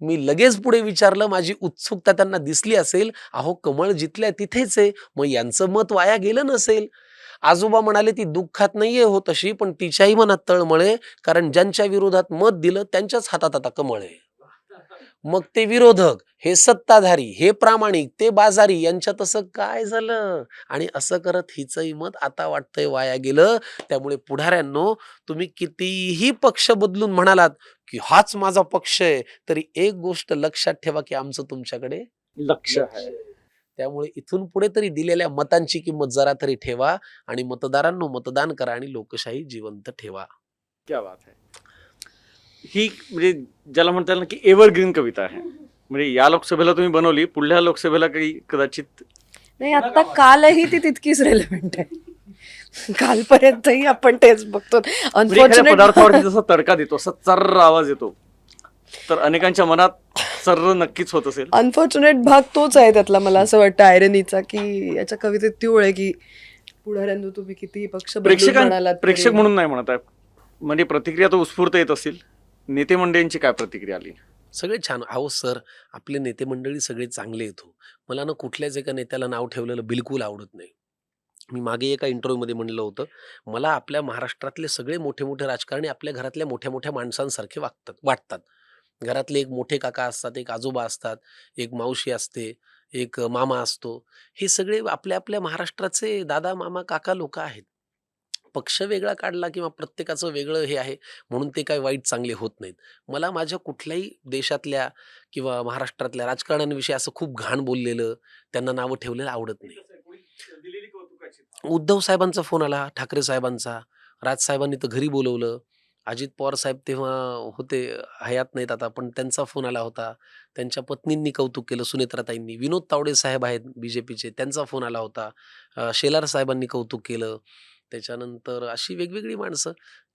मी लगेच पुढे विचारलं, माझी उत्सुकता त्यांना दिसली असेल. अहो, कमळ जिथल्या तिथेच आहे, मग यांचं मत वाया गेलं नसेल. आजोबा म्हणाले, ती दुःखात नाहीये हो तशी, पण तिच्याही मनात तळमळ आहे. कारण ज्यांच्या विरोधात मत दिलं त्यांच्याच हातात आता कमळ आहे. मग ते विरोधक, हे सत्ताधारी, हे प्रामाणिक, ते बाजारी, यांच्यात असं काय झालं? आणि असं करत हिचंही मत आता वाटतंय वाया गेलं. त्यामुळे पुढाऱ्यांनो, तुम्ही कितीही पक्ष बदलून म्हणालात की हाच माझा पक्ष आहे, तरी एक गोष्ट लक्षात ठेवा की आमचं तुमच्याकडे लक्ष आहे. त्यामुळे इथून पुढे तरी दिलेल्या मतांची किंमत जरा तरी ठेवा. आणि मतदारांनो, मतदान करा आणि लोकशाही जिवंत ठेवा. क्या बात आहे. ही म्हणजे ज्याला म्हणता येईल ना की एव्हरग्रीन कविता आहे. म्हणजे या लोकसभेला तुम्ही बनवली, पुढल्या लोकसभेला काही कदाचित नाही, आता कालही ती तितकीच रेलेव्हंट आहे. कालपर्यंतही आपण तेच बघतो. म्हणजे एखाद्या पदार्थावरती जसा तडका देतो, असा चर्र आवाज येतो, तर अनेकांच्या मनात चर्र नक्कीच होत असेल. अनफॉर्च्युनेट भाग तोच आहे त्यातला, मला असं वाटतं आयरनीचा, की याच्या कवितेत तीळ आहे की पुढाऱ्यांनो, तुम्ही कितीही पक्ष बदलून म्हणालात तरी- प्रेक्षक म्हणून नाही म्हणत आहे, म्हणजे प्रतिक्रिया तर उत्स्फूर्त येत असतील. नेते मंडळींची काय प्रतिक्रिया आली? सगळे छान. अहो सर, आपले नेते मंडळी सगळे चांगले आहेत हो. मला ना कुठल्याच एका नेत्याला नाव ठेवलेलं बिलकुल आवडत नाही. मी मागे एका इंटरव्ह्यूमध्ये म्हणलं होतं, मला आपल्या महाराष्ट्रातले सगळे मोठे मोठे राजकारणी आपल्या घरातल्या मोठ्या मोठ्या माणसांसारखे वाटतात. घरातले एक मोठे काका असतात, एक आजोबा असतात, एक मावशी असते, एक मामा असतो. हे सगळे आपल्या आपल्या महाराष्ट्राचे दादा, मामा, काका लोक आहेत. पक्ष वेगळा काढला किंवा प्रत्येकाचं वेगळं हे आहे म्हणून ते काही वाईट चांगले होत नाहीत. मला माझ्या कुठल्याही देशातल्या किंवा महाराष्ट्रातल्या राजकारण्यांविषयी असं खूप घाण बोललेलं, त्यांना नावं ठेवलेलं आवडत नाही. उद्धव साहेबांचा फोन आला, ठाकरे साहेबांचा, राजसाहेबांनी तर घरी बोलवलं. अजित पवार साहेब तेव्हा होते, हयात नाहीत आता, पण त्यांचा फोन आला होता. त्यांच्या पत्नींनी कौतुक केलं, सुनेत्राताईंनी. विनोद तावडे साहेब आहेत बीजेपीचे, त्यांचा फोन आला होता. शेलार साहेबांनी कौतुक केलं. त्याच्यानंतर अशी वेगवेगळी माणसं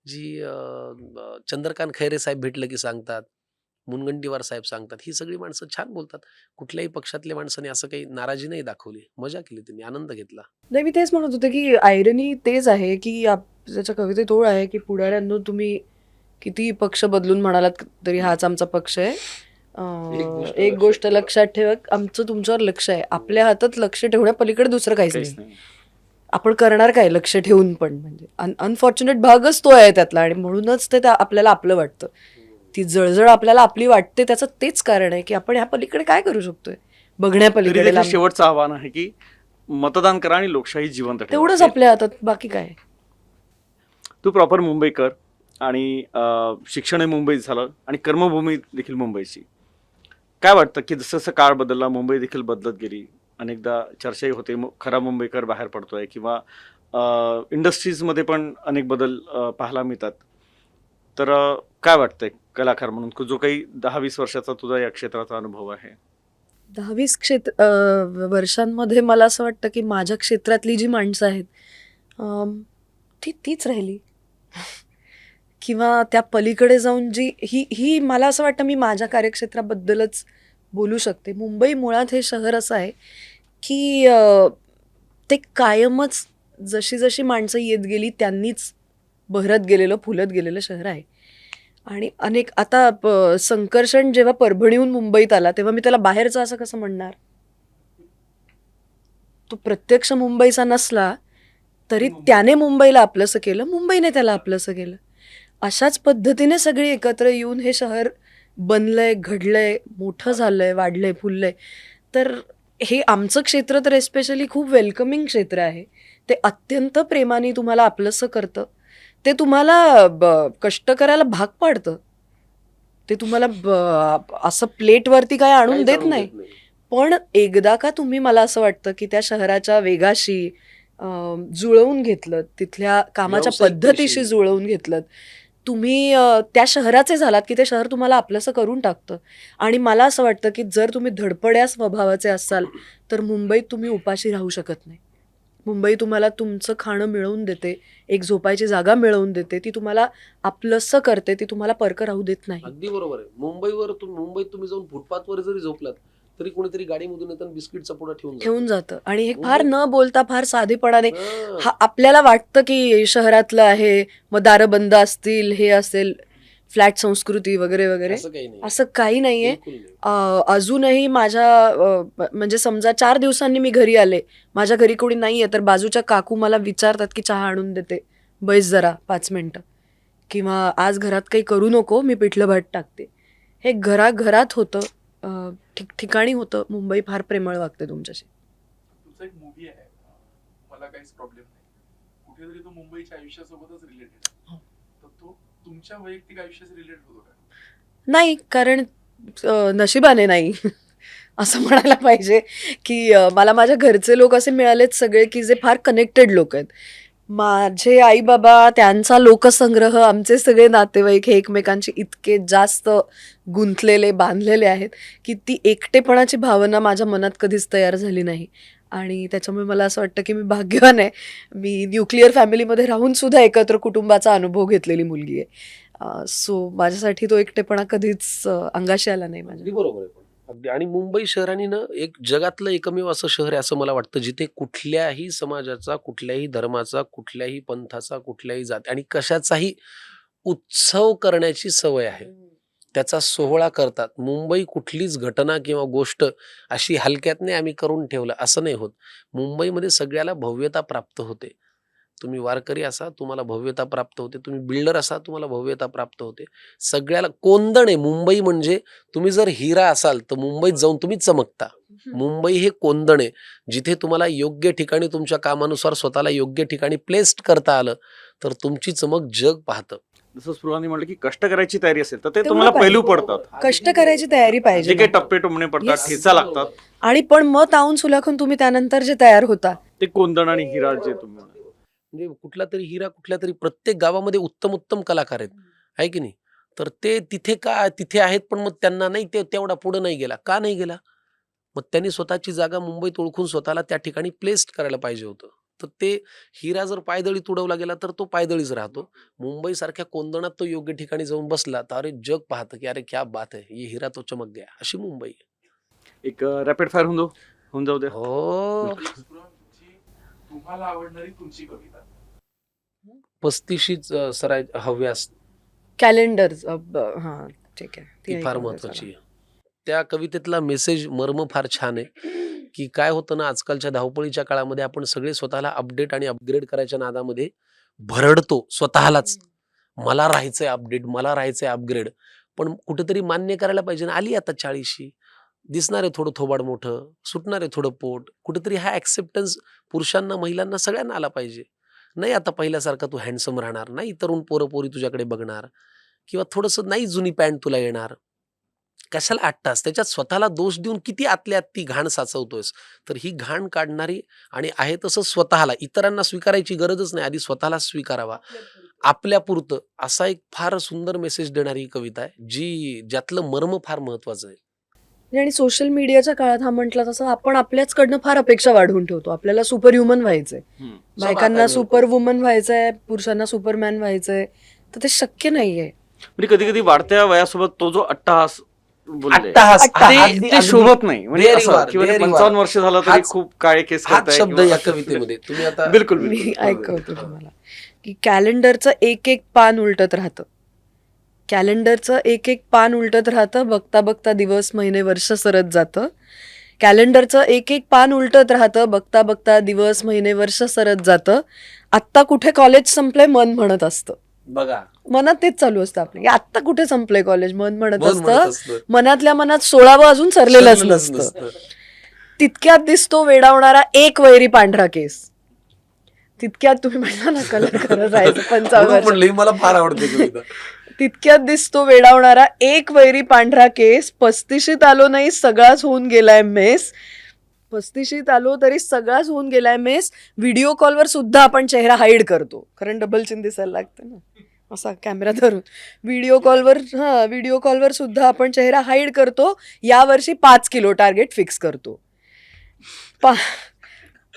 जी चंद्रकांत खैरे साहेब भेटलं की सांगतात, मुनगंटीवार साहेब सांगतात. ही सगळी माणसं छान बोलतात. कुठल्याही पक्षातल्या माणसाने असं काही नाराजी नाही दाखवली. मजा केली त्यांनी, आनंद घेतला. नाही, मी तेच म्हणत होते की आयरनी तेच आहे की त्याच्या कवितेत ओळ आहे की पुढाऱ्यांनो तुम्ही किती पक्ष बदलून म्हणालात तरी हाच आमचा पक्ष आहे. एक गोष्ट लक्षात ठेवा, आमचं तुमच्यावर लक्ष आहे. आपल्या हातात लक्ष ठेवण्या पलीकडे दुसरं काहीच काहीच नाही. नाही. आपण करणार काय लक्ष ठेवून पण, म्हणजे अनफॉर्च्युनेट भागच तो आहे त्यातला, आणि म्हणूनच ते आपल्याला आपलं वाटतं. ती जळजळ आपल्याला आपली वाटते, त्याचं तेच कारण आहे की आपण ह्या पलीकडे काय करू शकतोय, तरी बघण्यापलीकडे देखील लांब. शेवटचं आव्हान आहे की मतदान करा आणि लोकशाही जिवंत ठेवा. तेवढंच आपल्या हातात, बाकी काय. तू प्रॉपर मुंबईकर आणि शिक्षणही मुंबईत झालं आणि कर्मभूमी देखील मुंबईची. काय वाटतं की जसं जसं काळ बदलला मुंबई देखील बदलत गेली. अनेकदा चर्चाही होते खरा मुंबईकर बाहेर पडतोय किंवा इंडस्ट्रीजमध्ये पण अनेक बदल पाहायला मिळतात. तर काय वाटतंय कलाकार म्हणून जो काही 10-20 वर्षाचा तुझा या क्षेत्राचा अनुभव आहे? 10-20 वर्षांमध्ये मला असं वाटतं की माझ्या क्षेत्रातली जी माणसं आहेत तीच राहिली किंवा त्या पलीकडे जाऊन जी ही मला असं वाटतं, मी माझ्या कार्यक्षेत्राबद्दलच बोलू शकते. मुंबई मुळात हे शहर असं आहे की ते कायमच जशी जशी माणसं येत गेली त्यांनीच बहरत गेलेलं, फुलत गेलेलं शहर आहे. आणि अनेक आता संकर्षण जेव्हा परभणीहून मुंबईत आला तेव्हा मी त्याला बाहेरचा असं कसं म्हणणार. तो प्रत्यक्ष मुंबईचा नसला तरी त्याने मुंबईला आपलंसं केलं, मुंबईने त्याला आपलंसं केलं. अशाच पद्धतीने सगळी एकत्र येऊन हे शहर बनलंय, घडलंय, मोठं झालंय, वाढलंय, फुललंय. तर हे आमचं क्षेत्र तर एस्पेशली खूप वेलकमिंग क्षेत्र आहे. ते अत्यंत प्रेमाने तुम्हाला आपलंसं करतं. ते तुम्हाला कष्ट करायला भाग पाडतं. ते तुम्हाला असं प्लेटवरती काय आणून देत नाही. पण एकदा का तुम्ही, मला असं वाटतं की त्या शहराच्या वेगाशी जुळवून घेतलं, तिथल्या कामाच्या पद्धतीशी जुळवून घेतलं, तुम्ही त्या शहराचे झालात की ते शहर तुम्हाला आपलंसं करून टाकतं. आणि मला असं वाटतं की जर तुम्ही धडपड्या स्वभावाचे असाल तर मुंबईत तुम्ही उपाशी राहू शकत नाही. मुंबई तुम्हाला तुमचं खाणं मिळवून देते, एक झोपायची जागा मिळवून देते, ती तुम्हाला आपलंसं करते, ती तुम्हाला परकं राहू देत नाही. अगदी बरोबर आहे. मुंबईत तुम्ही जाऊन फुटपाथवर जरी झोपलात तरी कोणीतरी गाडीमधून येताना बिस्किटचा पुडा ठेवून जातं. आणि हे फार न बोलता, फार साधेपणाने. आपल्याला वाटतं की शहरातलं आहे, मग दारं बंद असतील, हे असेल, फ्लॅट संस्कृती वगैरे वगैरे, असं काही नाहीये. अजूनही माझ्या म्हणजे समजा 4 दिवसांनी मी घरी आले, माझ्या घरी कोणी नाहीये, तर बाजूच्या काकू मला विचारतात की चहा आणून देते, बैस जरा 5 मिनिटं, किंवा आज घरात काही करू नको, मी पिठलं भात टाकते. हे घराघरात होतं, ठिकठिकाणी होतं. मुंबई फार प्रेमळ वागते तुमच्याशी. तुमचा एक मूवी आहे, मला काहीच प्रॉब्लेम नाही, कुठेतरी तो मुंबईच्या आयुष्यासोबतच रिलेटेड आहे. तर तो तुमच्या वैयक्तिक आयुष्याशी रिलेटेड होतो का? नाही, कारण नशिबाने नाही असं म्हणायला पाहिजे की मला माझ्या घरचे लोक असे मिळालेत सगळे की जे फार कनेक्टेड लोक आहेत. माझे आई बाबा, त्यांचा लोकसंग्रह, आमचे सगळे नातेवाईक हे एकमेकांशी इतके जास्त गुंतलेले, बांधलेले आहेत की ती एकटेपणाची भावना माझ्या मनात कधीच तयार झाली नाही. आणि त्याच्यामुळे मला असं वाटतं की मी भाग्यवान आहे. मी न्यूक्लिअर फॅमिलीमध्ये राहून सुद्धा एकत्र कुटुंबाचा अनुभव घेतलेली मुलगी आहे. सो माझ्यासाठी तो एकटेपणा कधीच अंगाशी आला नाही माझ्या. अगदी बरोबर आहे. अगदी. आणि मुंबई शहराने ना एक जगातलं एकमेव असं शहर आहे असं मला वाटतं, जिथे कुठल्याही समाजाचा, कुठल्याही धर्माचा, कुठल्याही पंथाचा, कुठल्याही जाती आणि कशाचाही उत्सव करण्याची सवय आहे. त्याचा सोहळा करतात. मुंबई कुठलीच घटना किंवा गोष्ट अशी हलक्यातने आम्ही करून ठेवलं असं नाही होत. मुंबईमध्ये सगळ्याला भव्यता प्राप्त होते. तुम्ही वारकरी असा, तुम्हाला भव्यता प्राप्त होते. तुम्ही बिल्डर असा, तुम्हाला भव्यता प्राप्त होते. सगळ्याला कोंदण आहे मुंबई म्हणजे. तुम्ही जर हिरा असाल तर मुंबईत जाऊन तुम्ही चमकता. मुंबई हे कोंदण आहे, जिथे तुम्हाला योग्य ठिकाणी तुमच्या कामानुसार स्वतःला योग्य ठिकाणी प्लेस्ड करता आलं तर तुमची चमक जग पाहतं. जसं स्पृहाने म्हटलं की कष्ट करायची तयारी असेल तर ते तुम्हाला पैलू पडतात. कष्ट करायची तयारी जे पाहिजे. काही टप्पे टोमणे पडतात, Yes. ठेचा लागतात, आणि पण मग तावून सुलाखून तुम्ही त्यानंतर जे तयार होता, ते कोंदण आणि हिरा जे तुम्ही म्हणजे कुठला तरी हिरा, कुठल्या तरी प्रत्येक गावामध्ये उत्तम उत्तम कलाकार आहेत. आहे की नाही. तर ते तिथे आहेत, पण मग त्यांना नाही, ते तेवढा पुढे नाही गेला. का नाही गेला? मग त्यांनी स्वतःची जागा मुंबईत ओळखून स्वतःला त्या ठिकाणी प्लेस्ड करायला पाहिजे होतं. तर ते हिरा जर पायदळी तुडवला गेला तर तो पायदळीच राहतो. मुंबईसारख्या कोंदणात तो योग्य ठिकाणी जाऊन बसला तर अरे जग पाहतं की अरे क्या बात है, ये हिरा तो चमक गया, अशी मुंबई आहे. एक रॅपिड फायर होऊन जाऊ द्या. हो. तुमची तुम्हाला आवडणारी तुमची कविता. 35शीच सराय हव्यास कॅलेंडर. हां, ठीक आहे. ती ती फार ऐकून घ्या महत्वाची चला. आहे. त्या कवितेतला मेसेज मर्म फार छान आहे, की काय होतं ना, आजकालच्या धावपळीच्या काळामध्ये आपण सगळे स्वतःला अपडेट आणि अपग्रेड करायच्या नादामध्ये भरडतो स्वतःलाच. मला राहायचंय अपडेट, मला राहायचंय अपग्रेड. पण कुठेतरी मान्य करायला पाहिजे ना, आली आता 40शी, दिसणार आहे थोडं थोबाड मोठं, सुटणार आहे थोडं पोट. कुठेतरी हा ॲक्सेप्टन्स पुरुषांना, महिलांना सगळ्यांना आला पाहिजे. नाही आता पहिल्यासारखा तू हँडसम राहणार, नाही तरुण पोरं-पोरी तुझ्याकडे बघणार किंवा थोडंसं नाही जुनी पॅन्ट तुला येणार. कशाला 8 तास? त्याच्यात स्वतःला दोष देऊन किती आतल्या आत ती घाण साचवतोयस? तर ही घाण काढणारी आणि आहे तसं स्वतःला, इतरांना स्वीकारायची गरजच नाही. आधी स्वतःला स्वीकारावा. आपल्यापुरतं असा एक फार सुंदर मेसेज देणारी ही कविता आहे, ज्यातलं मर्म फार महत्वाचं आहे. आणि सोशल मीडियाच्या काळात हा म्हटला तसं आपण आपल्याचकडनं फार अपेक्षा वाढवून ठेवतो. आपल्याला सुपर ह्युमन व्हायचंय, हम्म. बायकांना सुपर वुमन व्हायचंय, पुरुषांना सुपरमॅन व्हायचंय. तर ते शक्य नाहीये. म्हणजे कधी कधी वाढत्या वयासोबत तो जो अट्टहास बोलले, अट्टहास, अट्टहास. ते अगदी- ते शोभत नाही. म्हणजे There you असं are, की म्हणजे there you 55 are. वर्ष झालं तरी हाच- खूप काळे केस हाच करताय शब्द किंवा- या कवितेमध्ये तुम्ही आता बिलकुल मी बिलकुल. ऐकवतो तुम्हाला की कॅलेंडरचं एक एक पान उलटत राहतं. कॅलेंडरचं एक एक पान उलटत राहतं. बघता बघता दिवस, महिने, वर्ष सरत जातं. कॅलेंडरचं एक एक पान उलटत राहतं. बघता बघता दिवस, महिने, वर्ष सरत जातं. आत्ता कुठे कॉलेज संपलंय मन म्हणत असतं. बघा मनात तेच चालू असतं आपलं की आत्ता कुठे संपलंय कॉलेज मन म्हणत मन म्हणत असतं. असतं. मनातल्या मनात 16वं अजून सरलेलंच सरलेलंच नसतं. तितक्यात दिसतो वेडावणारा एक वैरी पांढरा केस. तितक्यात तुम्ही म्हणला ना कलर करत राहायचं 55 म्हणून वर्ष. म्हणलं ही मला फार आवडते कविता. तितक्यात दिसतो वेडावणारा एक वैरी पांढरा केस. 35शीत आलो नाही सगळाच होऊन गेलाय मेस. 35शीत आलो तरी सगळाच होऊन गेलाय मेस. व्हिडिओ कॉलवर सुद्धा आपण चेहरा हाईड करतो, कारण डबल चिन दिसायला लागतं ना, असा कॅमेरा धरून. व्हिडिओ कॉलवर सुद्धा आपण चेहरा हाईड करतो. यावर्षी 5 किलो टार्गेट फिक्स करतो.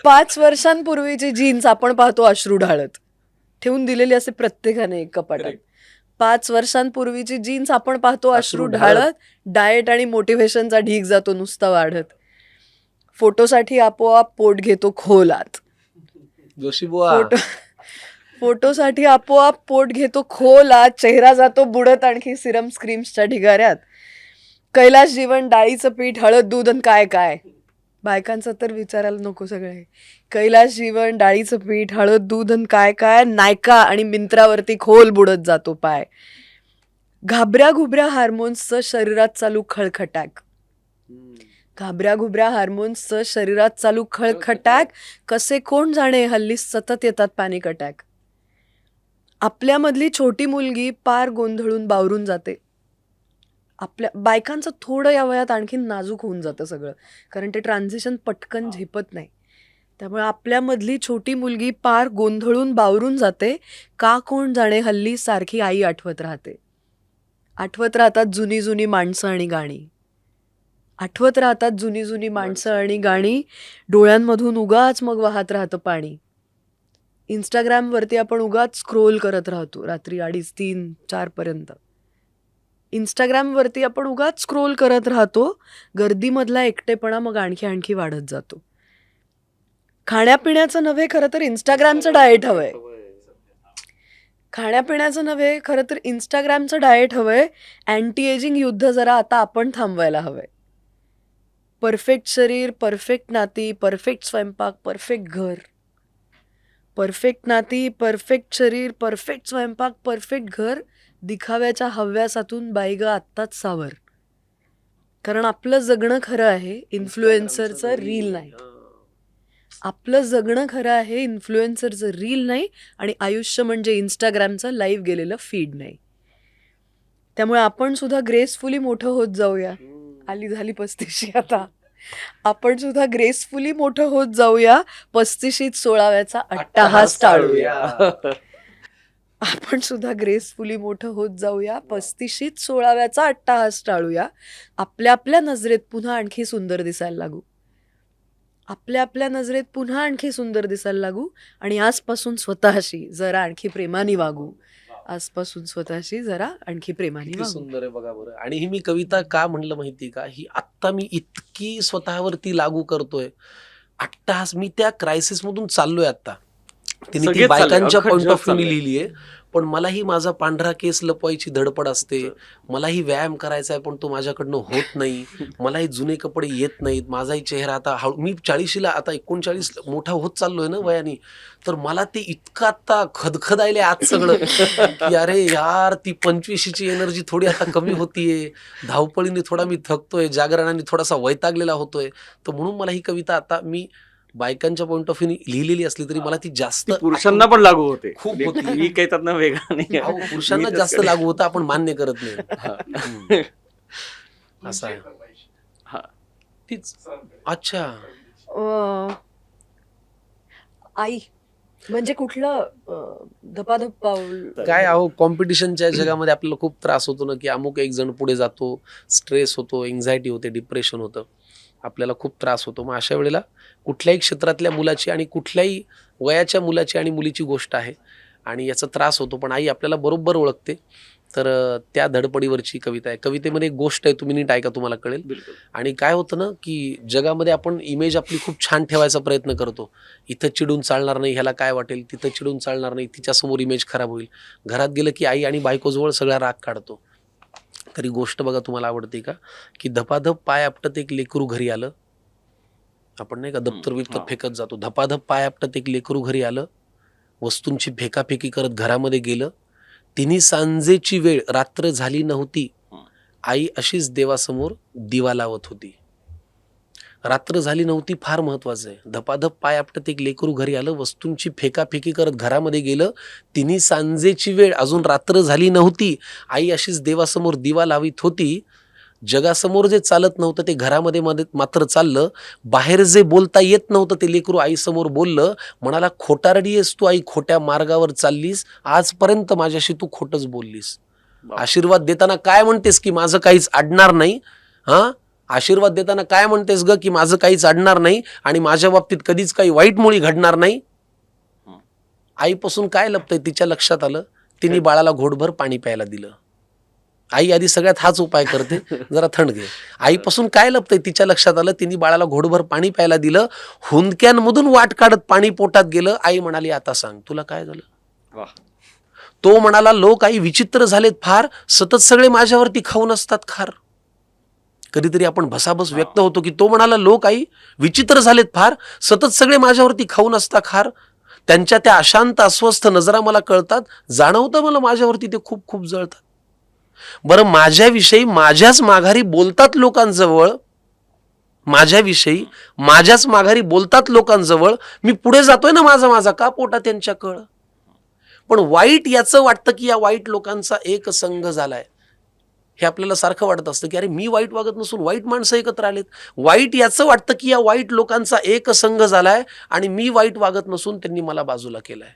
5 वर्षांपूर्वीची जीन्स आपण पाहतो अश्रू ढाळत. ठेवून दिलेली असे प्रत्येकाने एक कपाटात. 5 वर्षांपूर्वीची जीन्स आपण पाहतो अश्रू ढाळत. डाएट आणि मोटिव्हेशनचा ढीग जातो नुसता वाढत. फोटोसाठी आपोआप पोट घेतो खोलात. जोशी बुवा फोटोसाठी आपोआप पोट घेतो खोलात. चेहरा जातो बुडत आणखी सिरम स्क्रीम्सच्या ढिगाऱ्यात. कैलास जीवन, डाळीचं पीठ, हळद, दूध आणि काय काय. बायकांचं तर विचारायला नको सगळे. कैलास जीवन, डाळीचं पीठ, हळद, दूध आणि काय काय. नायका आणि मिंत्रावरती खोल बुडत जातो पाय. घाबऱ्या घुबऱ्या हार्मोन्सचं शरीरात चालू खळखटाक. घाबऱ्या घुबऱ्या हार्मोन्सचं शरीरात चालू खळखटाक. कसे कोण जाणे हल्ली सतत येतात पॅनिक अटॅक. आपल्यामधली छोटी मुलगी पार गोंधळून बावरून जाते. आपल्या बायकांचं थोडं या वयात आणखीन नाजूक होऊन जातं सगळं, कारण ते ट्रान्झिशन पटकन झेपत नाही. त्यामुळे आपल्यामधली छोटी मुलगी पार गोंधळून बावरून जाते. का कोण जाणे हल्ली सारखी आई आठवत राहते. आठवत राहतात जुनी जुनी माणसं आणि गाणी. आठवत राहतात जुनी जुनी माणसं आणि गाणी. डोळ्यांमधून उगाच मग वाहत राहतं पाणी. इंस्टाग्रामवरती आपण उगाच स्क्रोल करत राहतो रात्री 2:30, 3, 4 पर्यंत. इंस्टाग्रामवरती आपण उगाच स्क्रोल करत राहतो. गर्दीमधला एकटेपणा मग आणखी आणखी वाढत जातो. खाण्यापिण्याचं नव्हे खरं तर इंस्टाग्रामचं डाएट हवंय. खाण्यापिण्याचं नव्हे खरं तर इंस्टाग्रामचं डाएट हवंय. अँटी एजिंग युद्ध जरा आता आपण थांबवायला हवंय. परफेक्ट शरीर, परफेक्ट नाती, परफेक्ट स्वयंपाक, परफेक्ट घर. परफेक्ट नाती, परफेक्ट शरीर, परफेक्ट स्वयंपाक, परफेक्ट घर. दिखाव्याच्या हव्यासातून बाई ग आत्ताच सावर. कारण आपलं जगणं खरं आहे, इन्फ्लुएन्सरचं रील नाही. आपलं जगणं खरं आहे, इन्फ्लुएन्सरचं रील नाही. आणि आयुष्य म्हणजे इंस्टाग्रामचं लाईव्ह गेलेलं फीड नाही. त्यामुळे आपण सुद्धा ग्रेसफुली मोठं होत जाऊया. आली झाली 35शी आता. आपण सुद्धा ग्रेसफुली मोठं होत जाऊया. 35शीत 16व्याचा अट्टाहास टाळूया. आपण सुद्धा ग्रेसफुली मोठं होत जाऊया, 35शीत 16व्याचा अट्टाहास टाळूया, आपल्या आपल्या नजरेत पुन्हा आणखी सुंदर दिसायला लागू, आपल्या आपल्या नजरेत पुन्हा आणखी सुंदर दिसायला लागू आणि आजपासून स्वतःशी जरा आणखी प्रेमाने वागू, आजपासून स्वतःशी जरा आणखी प्रेमाने किती वागू. सुंदर आहे बघा बरं. आणि ही मी कविता का म्हणलं माहिती का, ही आत्ता मी इतकी स्वतःवरती लागू करतोय. अट्टहास, मी त्या क्रायसिस मधून चाललोय आता. तिने ती सगळेच चालले, बायकांच्या अख्खं पॉइंट जग ऑफ व्ह्यूनी चाललंय. लिहिलीये, पण मलाही माझा पांढरा केस लपवायची धडपड असते. मलाही व्यायाम करायचा आहे पण तो माझ्याकडनं होत नाही. मलाही जुने कपडे येत नाहीत. माझाही चेहरा आता मी 40ला, आता 39 मोठा होत चाललोय ना वयाने, तर मला ते इतकं आता खदखदायले आज सगळं की अरे यार, ती 25ची एनर्जी थोडी आता कमी होतीये, धावपळीने थोडा मी थकतोय, जागरणाने थोडासा वैतागलेला होतोय. तर म्हणून मला ही कविता आता मी बायकांच्या पॉइंट ऑफ व्ह्यूनी लिहिलेली असली तरी मला ती जास्त ती पुरुषांना पण लागू होते. खूप होती. मी काही त्यातनं वेगळा नाही अहो, आहे. पुरुषांना मी जास्त तसं- लागू होतं, आपण मान्य करत नाही. हा. असं आहे. हा. तीच. अच्छा. अं, आई म्हणजे कुठलं धपाधप पाऊल. काय अहो, कॉम्पिटिशनच्या जगामध्ये आपल्याला खूप त्रास होतो ना, की अमुक एक जण पुढे जातो, स्ट्रेस होतो, एन्झायटी होते, डिप्रेशन होतं, आपल्याला खूप त्रास होतो. मग अशा वेळेला कुठल्याही क्षेत्रातल्या मुलाची आणि कुठल्याही वयाच्या मुलाची आणि मुलीची गोष्ट आहे आणि याचा त्रास होतो, पण आई आपल्याला बरोबर ओळखते. तर त्या धडपडीवरची कविता आहे. कवितेमध्ये एक गोष्ट आहे, तुम्ही नीट ऐका, तुम्हाला कळेल. बिलकुल. आणि काय होतं ना, की जगामध्ये आपण इमेज आपली खूप छान ठेवायचा प्रयत्न करतो. इथं चिडून चालणार नाही, ह्याला काय वाटेल, तिथं चिडून चालणार नाही, तिच्यासमोर इमेज खराब होईल. घरात गेलं की आई आणि बायकोजवळ सगळा राग काढतो. तरी गोष्ट बघा, तुम्हाला आवडते का, की धपाधप पाय आपटत एक लेकरू घरी आलं. आपण नाही का दप्तर हा. बिप्तर फेकत जातो. धपाधप पाय आपटत एक लेकरू घरी आलं, वस्तूंची फेकाफेकी करत घरामध्ये गेलं. तिन्ही सांजेची वेळ, रात्र झाली नव्हती, आई अशीच देवासमोर दिवा लावत होती. रात्र झाली नव्हती फार महत्वाचं आहे. धपाधप पाय आपटत एक लेकरू घरी आलं, वस्तूंची फेकाफेकी करत घरामध्ये गेलं. तिन्ही सांजेची वेळ, अजून रात्र झाली नव्हती, आई अशीच देवासमोर दिवा लावित होती. जगासमोर जे चालत नव्हतं ते घरामध्ये मात्र चाललं. बाहेर जे बोलता येत नव्हतं ते लेकरू आईसमोर बोललं. म्हणाला, खोटारडी आहेस तू आई, खोट्या मार्गावर चाललीस, आजपर्यंत माझ्याशी तू खोटच बोललीस. वा. आशीर्वाद देताना काय म्हणतेस की माझं काहीच अडणार नाही. हा, आशीर्वाद देताना काय म्हणतेस ग की माझं काहीच अडणार नाही आणि माझ्या बाबतीत कधीच काही वाईट मुळी घडणार नाही. आईपासून काय लपतंय तिच्या लक्षात आलं. तिने बाळाला घोटभर पाणी प्यायला दिलं. आई आधी सगळ्यात हाच उपाय करते, जरा थंड घे. आईपासून काय लपतंय तिच्या लक्षात आलं. तिने बाळाला घोटभर पाणी प्यायला दिलं. हुंदक्यांमधून वाट काढत पाणी पोटात गेलं. आई म्हणाली, आता सांग तुला काय झालं. वा. तो म्हणाला, लोक आई विचित्र झालेत फार, सतत सगळे माझ्यावरती खाऊन असतात खार. कधीतरी आपण भसाभस व्यक्त होतो की तो म्हणाला, लोक आई विचित्र झालेत फार, सतत सगळे माझ्यावरती खाऊन असतात खार. त्यांच्या त्या अशांत अस्वस्थ नजरा मला कळतात, जाणवतं मला माझ्यावरती ते खूप खूप जळतात. बरं, माझ्याविषयी माझ्याच माघारी बोलतात लोकांजवळ, माझ्याविषयी माझ्याच माघारी बोलतात लोकांजवळ, मी पुढे जातोय ना माझा माझा, का पोटा त्यांच्या कळ. पण वाईट याचं वाटतं की या वाईट लोकांचा एक संघ झालाय. हे आपल्याला सारखं वाटत असतं की अरे मी वाईट वागत नसून वाईट माणसं एकत्र आलेत. वाईट याचं वाटतं की या वाईट लोकांचा एक संघ झालाय आणि मी वाईट वागत नसून त्यांनी मला बाजूला केलाय.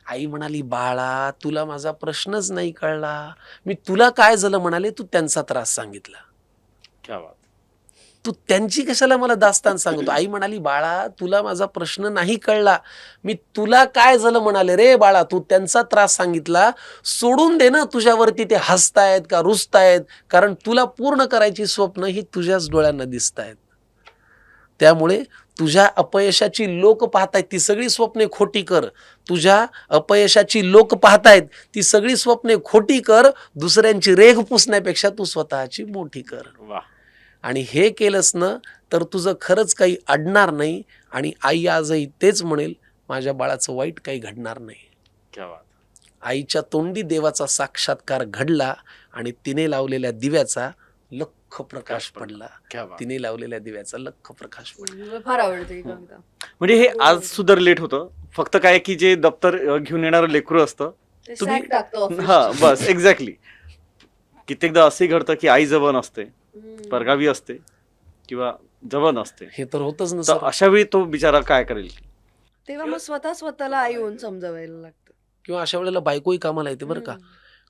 आई म्हणाली, बाळा तुला माझा प्रश्नच नाही कळला. मी तुला काय झालं म्हणाले, तू त्यांचा त्रास सांगितला. क्या बात. तू त्यांची कशाला मला दास्तान सांगतो. आई म्हणाली, बाळा तुला माझा प्रश्न नाही कळला. मी तुला काय झालं म्हणाले, रे बाळा तू त्यांचा त्रास सांगितला. सोडून दे ना, तुझ्यावरती ते हसतायत का रुसतायत, कारण तुला पूर्ण करायची स्वप्न ही तुझ्याच डोळ्यांना दिसतायत. त्यामुळे तुझ्या अपयशाची लोक पाहतायत ती सगळी स्वप्ने खोटी कर. तुझ्या अपयशाची लोक पाहतायत ती सगळी स्वप्ने खोटी कर. दुसऱ्यांची रेघ पुसण्यापेक्षा तू स्वतःची मोठी कर. वा. आणि हे केलंस ना तर तुझं खरंच काही अडणार नाही. आणि आई आजही तेच म्हणेल, माझ्या बाळाचं वाईट काही घडणार नाही. क्या बात. आईच्या तोंडी देवाचा साक्षात्कार घडला आणि तिने लावलेल्या दिव्याचा लख प्रकाश पडला. क्या बात. तिने लावलेल्या दिव्याचा लख प्रकाश पडला. मला फार आवडते ही कविता. म्हणजे हे आज सुद्धा लेट होतं. फक्त काय की जे दप्तर घेऊन येणारं लेकरू असतं, ते तुम्ही- sack टाकतो office हा ची. बस एक्झॅक्टली. कित्येकदा असंही घडतं की आई जवळ नसते, हम्म. परगावी असते किंवा जवळ नसते. हे तर होतच ना तर सर. अशा वेळी तो बिचारा काय करेल. तेव्हा मग स्वतःला आई होऊन समजावायला लागतं. किंवा अशा वेळेला बायकोही कामाला येते बरं का.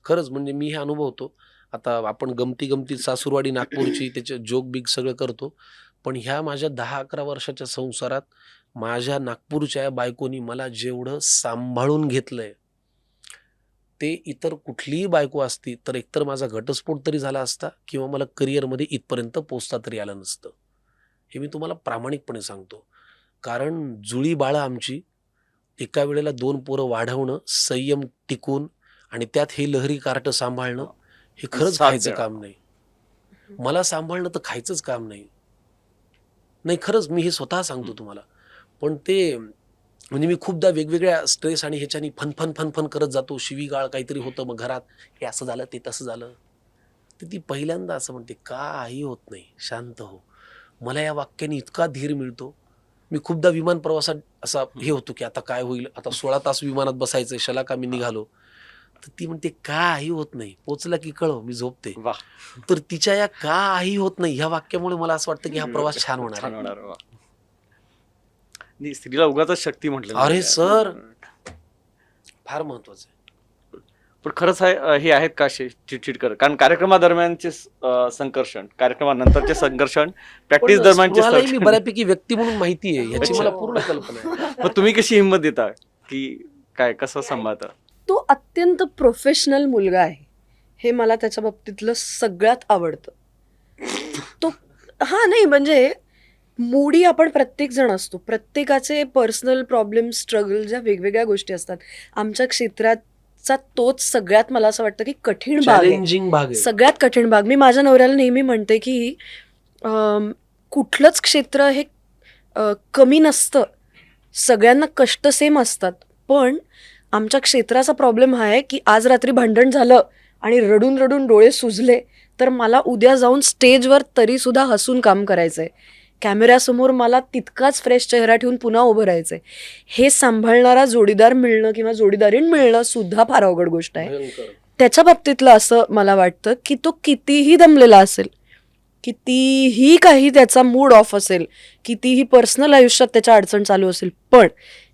खरंच म्हणजे मी हे अनुभवतो. आता आपण गमतीत सासूरवाडी नागपूरची त्याचे जोक बिग सगळं करतो. पण ह्या माझ्या 10-11 वर्षाच्या संसारात माझ्या नागपूरच्या या बायकोनी मला जेवढं सांभाळून घेतलंय, ते इतर कुठलीही बायको असती तर एकतर माझा घटस्फोट तरी झाला असता किंवा मला करिअरमध्ये इथपर्यंत पोहोचता तरी आलं नसतं. हे मी तुम्हाला प्रामाणिकपणे सांगतो. कारण जुळी बाळं आमची, एका वेळेला 2 पोरं वाढवणं, संयम टिकून आणि त्यात हे लहरी कार्ट सांभाळणं, हे खरंच साथ खायचं देणं. काम नाही. मला सांभाळणं तर खायचंच काम नाही. नाही खरंच मी हे स्वतः सांगतो तुम्हाला. पण ते म्हणजे मी खूपदा वेगवेगळ्या स्ट्रेस आणि ह्याच्यानी फन करत जातो. शिवीगाळ काहीतरी होतं मग घरात, हे असं झालं ते तसं झालं. तर ती पहिल्यांदा असं म्हणते, काही होत नाही, शांत हो. मला या वाक्याने इतका धीर मिळतो. मी खूपदा विमान प्रवासात असा हे होतो की आता काय होईल, आता 16 तास विमानात बसायचंय, शलाका मी निघालो. तर ती म्हणते काही होत नाही, पोचला की कळव, मी झोपते. वा, तर तिच्या या काही होत नाही ह्या वाक्यामुळे मला असं वाटतं की हा प्रवास छान होणार छान आहे. होणार. वा. नाही, स्त्रीला उगाच शक्ती म्हटलं अरे नाही. सर, फार महत्वाचं आहे. पण खरंच हे आहेत का असे चिडचिड करत? कारण कार्यक्रमादरम्यानचे संघर्षण, कार्यक्रमानंतरचे संघर्षण, प्रॅक्टिस पण दरम्यानचे स्पृहाला मी संघर्षण. बऱ्यापैकी व्यक्ती म्हणून माहिती आहे, ह्याची अच्छा. मला पूर्ण कल्पना आहे. मग तुम्ही कशी हिंमत देता की काय कसं सांभाळता? तो अत्यंत प्रोफेशनल मुलगा आहे, हे मला त्याच्या बाबतीतलं सगळ्यात आवडतं. तो हा नाही म्हणजे मूडी आपण प्रत्येक जण असतो, प्रत्येकाचे पर्सनल प्रॉब्लेम, स्ट्रगल, ज्या वेगवेगळ्या गोष्टी असतात. आमच्या क्षेत्राचा तोच सगळ्यात मला असं वाटतं की कठीण भाग आहे, चॅलेंजिंग भाग आहे. सगळ्यात कठीण भाग. मी माझ्या नवऱ्याला नेहमी म्हणते की कुठलंच क्षेत्र हे कमी नसतं, सगळ्यांना कष्ट सेम असतात. पण आमच्या क्षेत्राचा प्रॉब्लेम हा आहे की आज रात्री भांडण झालं आणि रडून रडून डोळे सुजले तर मला उद्या जाऊन स्टेजवर तरीसुद्धा हसून काम करायचं आहे. कॅमेऱ्यासमोर मला तितकाच फ्रेश चेहरा ठेवून पुन्हा उभं राहायचं आहे. हे सांभाळणारा जोडीदार मिळणं किंवा जोडीदारीण मिळणं सुद्धा फार अवघड गोष्ट आहे. भयंकर. त्याच्या बाबतीतलं असं मला वाटतं की तो कितीही दमलेला असेल, कितीही काही त्याचा मूड ऑफ असेल, कितीही पर्सनल आयुष्यात त्याच्या अडचण चालू असेल, पण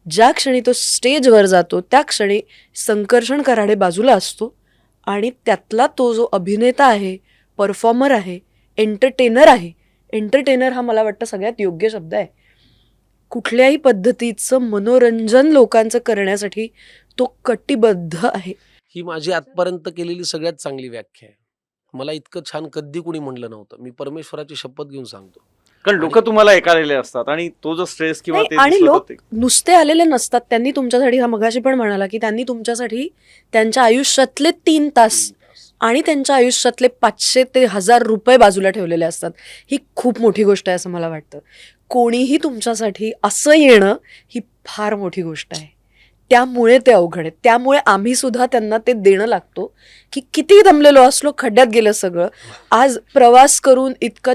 ज्या क्षणी तो स्टेजवर जातो त्या क्षणी संकर्षण कराडे बाजूला असतो आणि त्यातला तो जो अभिनेता आहे, परफॉर्मर आहे, एंटरटेनर आहे. एंटरटेनर हा मला वाटतं सगळ्यात योग्य शब्द आहे. कुठल्याही पद्धतीचं मनोरंजन लोकांचं करण्यासाठी तो कटिबद्ध आहे. ही माझी आजपर्यंत केलेली सगळ्यात चांगली व्याख्या आहे. मला इतकं छान कधी कोणी म्हणलं नव्हतं. मी परमेश्वराची शपथ घेऊन सांगतो. कारण लोक तुम्हाला ऐकायला असतात आणि तो जो स्ट्रेस किंवा नाही, ते आणि दिसत लोक होते. नुसते आलेले नसतात. त्यांनी तुमच्यासाठी, हा मगाशी पण म्हणाला की त्यांनी तुमच्यासाठी त्यांच्या आयुष्यातले 3 तास आणि त्यांच्या आयुष्यातले 500 ते 1000 रुपये बाजूला ठेवलेले असतात. ही खूप मोठी गोष्ट आहे असं मला वाटतं. कोणीही तुमच्यासाठी असं येणं ही फार मोठी गोष्ट आहे. त्यामुळे ते अवघड आहे. त्यामुळे आम्ही सुद्धा त्यांना ते देणं लागतो की किती दमलेलो असलो, खड्ड्यात गेलं सगळं, आज प्रवास करून इतका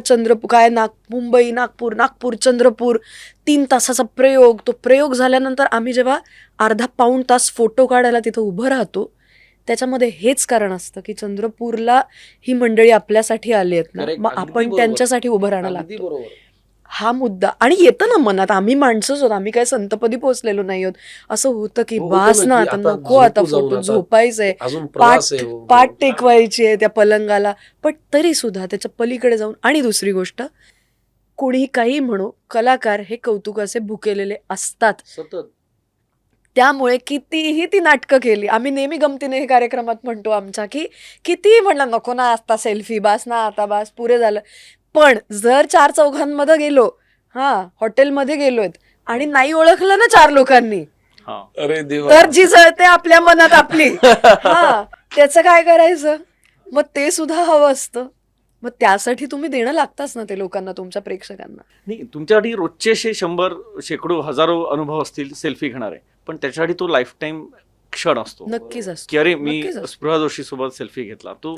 मुंबई, नागपूर, चंद्रपूर, 3 तासाचा प्रयोग. तो प्रयोग झाल्यानंतर आम्ही जेव्हा अर्धा-पाऊण तास फोटो काढायला तिथं उभं राहतो, त्याच्यामध्ये हेच कारण असतं की चंद्रपूरला ही मंडळी आपल्यासाठी आली आहेत ना, Correct. मग अगदी आपण बरोबर. त्यांच्यासाठी उभं राहणं अगदी लागतं. बरोबर. हा मुद्दा आणि येतं ना मनात. आम्ही माणसंच आहोत, आम्ही काय संतपदी पोहोचलेलो नाही आहोत. असं होतं की हो, होतं बास ना ना, की आता आता नको, आता झोपू जाऊन, फोटो आता झोपायचंय, अजून प्रवास आहे. हो. पाठ टेकवायची आहे त्या पलंगाला. पण तरी सुद्धा त्याच्या पलीकडे जाऊन. आणि दुसरी गोष्ट, कोणीही काही म्हणो, कलाकार हे कौतुकाचे भुकेलेले असतात. सतत. त्यामुळे कितीही ती नाटकं केली, आम्ही नेहमी गमतीने हे कार्यक्रमात म्हणतो आमच्या की कितीही म्हणलं नको ना आता सेल्फी, बास ना आता, बास, पुरे झालं. पण जर 4 चौघांमध्ये गेलो, हॉटेलमध्ये गेलोय आणि नाही ओळखलं ना 4 लोकांनी, हा. अरे देवा. तर जी जळते आपल्या मनात आपली, त्याचं काय करायचं? मग ते सुद्धा हवं असतं. मग त्यासाठी तुम्ही देणं लागताच ना ते लोकांना, तुमच्या प्रेक्षकांना. नाही, तुमच्यासाठी रोजचे असे 100, शेकडो, हजारो अनुभव असतील सेल्फी घेणारे, पण त्याच्यासाठी तो लाईफ टाईम क्षण असतो नक्कीच असतो. की अरे मी नक्कीच असतो. स्पृहा जोशी सोबत सेल्फी घेतला. तो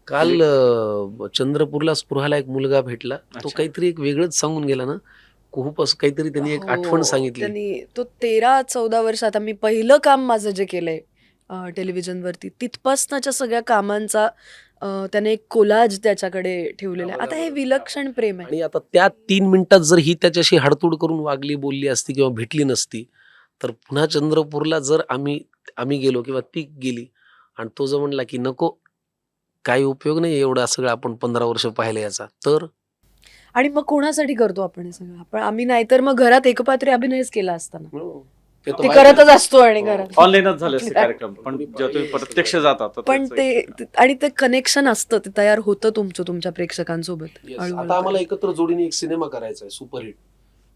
काल चंद्रपूरला स्पृहाला एक मुलगा भेटला. तो अच्छा. काहीतरी एक वेगळंच सांगून गेला ना. खूप असं काहीतरी त्यांनी एक आठवण हो, सांगितली. त्यांनी तो 13-14 वर्ष, आता मी पहिलं काम माझं जे केलंय टेलिव्हिजनवरती, तिथपासनाच्या सगळ्या कामांचा त्याने एक कोलाज त्याच्याकडे ठेवलेला आहे. आता हे विलक्षण प्रेम आहे. आणि आता त्या 3 मिनिटात जर ही त्याच्याशी हाडतूड करून वागली, बोलली असती किंवा भेटली नसती, तर पुन्हा चंद्रपूरला जर आम्ही आम्ही गेलो किंवा ती गेली आणि तो जो म्हणला की नको, काही उपयोग नाही एवढं सगळं आपण 15 वर्ष पाहिलं याचा, तर आणि मग कोणासाठी करतो आपण हे सगळं? आपण आम्ही नाहीतर मग घरात एकपात्री अभिनयच केला असताना ते तर ते बाहेर- करतच असतो आणि हो. घरात ऑनलाईनच झाले असते कार्यक्रम, पण जेव्हा तुम्ही प्रत्यक्ष जाता तर पण त्याचं ते आणि ते कनेक्शन असतं, ते तयार होतं तुमच्या प्रेक्षकांसोबत Yes. हळूहळू. आता आम्हाला एकत्र जोडीने एक सिनेमा करायचा आहे सुपरहिट.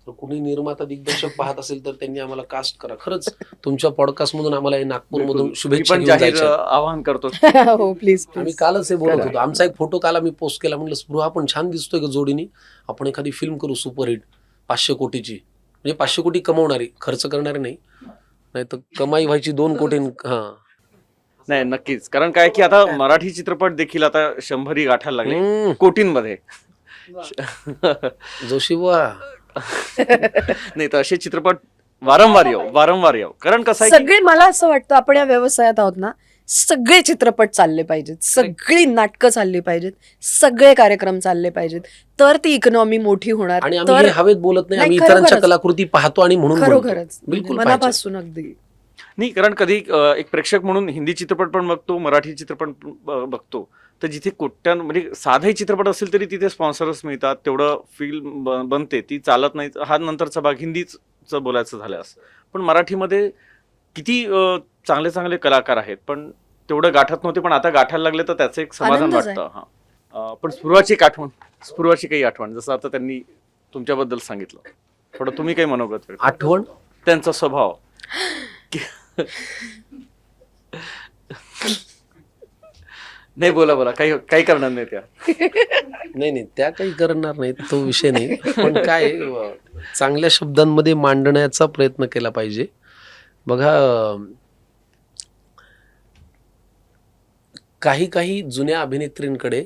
तर कुणी निर्माता दिग्दर्शक पाहत असेल तर त्यांनी आम्हाला कास्ट करा. खरंच तुमच्या पॉडकास्ट मधून आम्हाला हे नागपूरमधून मी शुभेच्छा पण घेऊन जाहीर जायच्या आहेत. आवाहन करतो. हो प्लीज आम्ही कालच हे बोलत करा. होतो. आमचा एक फोटो काल आम्ही पोस्ट केला, म्हणलं स्पृहा पण छान दिसतोय का जोडीने, आपण एखादी फिल्म करू सुपरहिट 500 कोटीची, म्हणजे 500 कोटी कमवणारी, खर्च करणारी नाही तर कमाई व्हायची 2 कोटी. हा नाही नक्कीच, कारण काय की आता मराठी चित्रपट देखील आता 100 गाठायला लागले हम्म. कोटींमध्ये. जोशी बुवा नाही तर असे चित्रपट वारंवार येऊ, कारण कसं आहे की सगळे, मला असं वाटतं आपण या व्यवसायात आहोत ना, सगळे चित्रपट चालले पाहिजेत, सगळी नाटकं चालली पाहिजेत, सगळे कार्यक्रम चालले पाहिजेत, तर ती इकॉनॉमी मोठी होणार. आणि आम्ही तर हे हवेत बोलत नाही, नाही, आम्ही इतरांच्या खरोखरच. कलाकृती पाहतो आणि म्हणून बोलतो. खरोखरच बिलकुल मनापासून अगदी. नाही, कारण कधी एक प्रेक्षक म्हणून हिंदी चित्रपट पण बघतो, मराठी चित्रपट पण बघतो, तर जिथे म्हणजे साधाही चित्रपट असेल तरी तिथे स्पॉन्सर्स मिळतात, तेवढं फिल्म बनते, ती चालत नाही. हा नंतरचा भाग हिंदीचं बोलायचं झाल्यास, पण मराठीमध्ये किती चांगले चांगले कलाकार आहेत, पण तेवढं गाठत नव्हते, पण आता गाठायला लागले तर त्याचं एक समाधान आनंदच आहे. वाटतं. हा पण स्पृहाची काही आठवण, जसं आता त्यांनी तुमच्याबद्दल सांगितलं, थोडं तुम्ही काही मनोगत व्यक्त करा. आठवण त्यांचा स्वभाव नाही, बोला काही करणार नाही त्या. नाही त्या काही करणार नाहीत, तो विषय नाही. पण काय चांगल्या शब्दांमध्ये मांडण्याचा प्रयत्न केला पाहिजे. बघा, काही जुन्या अभिनेत्रींकडे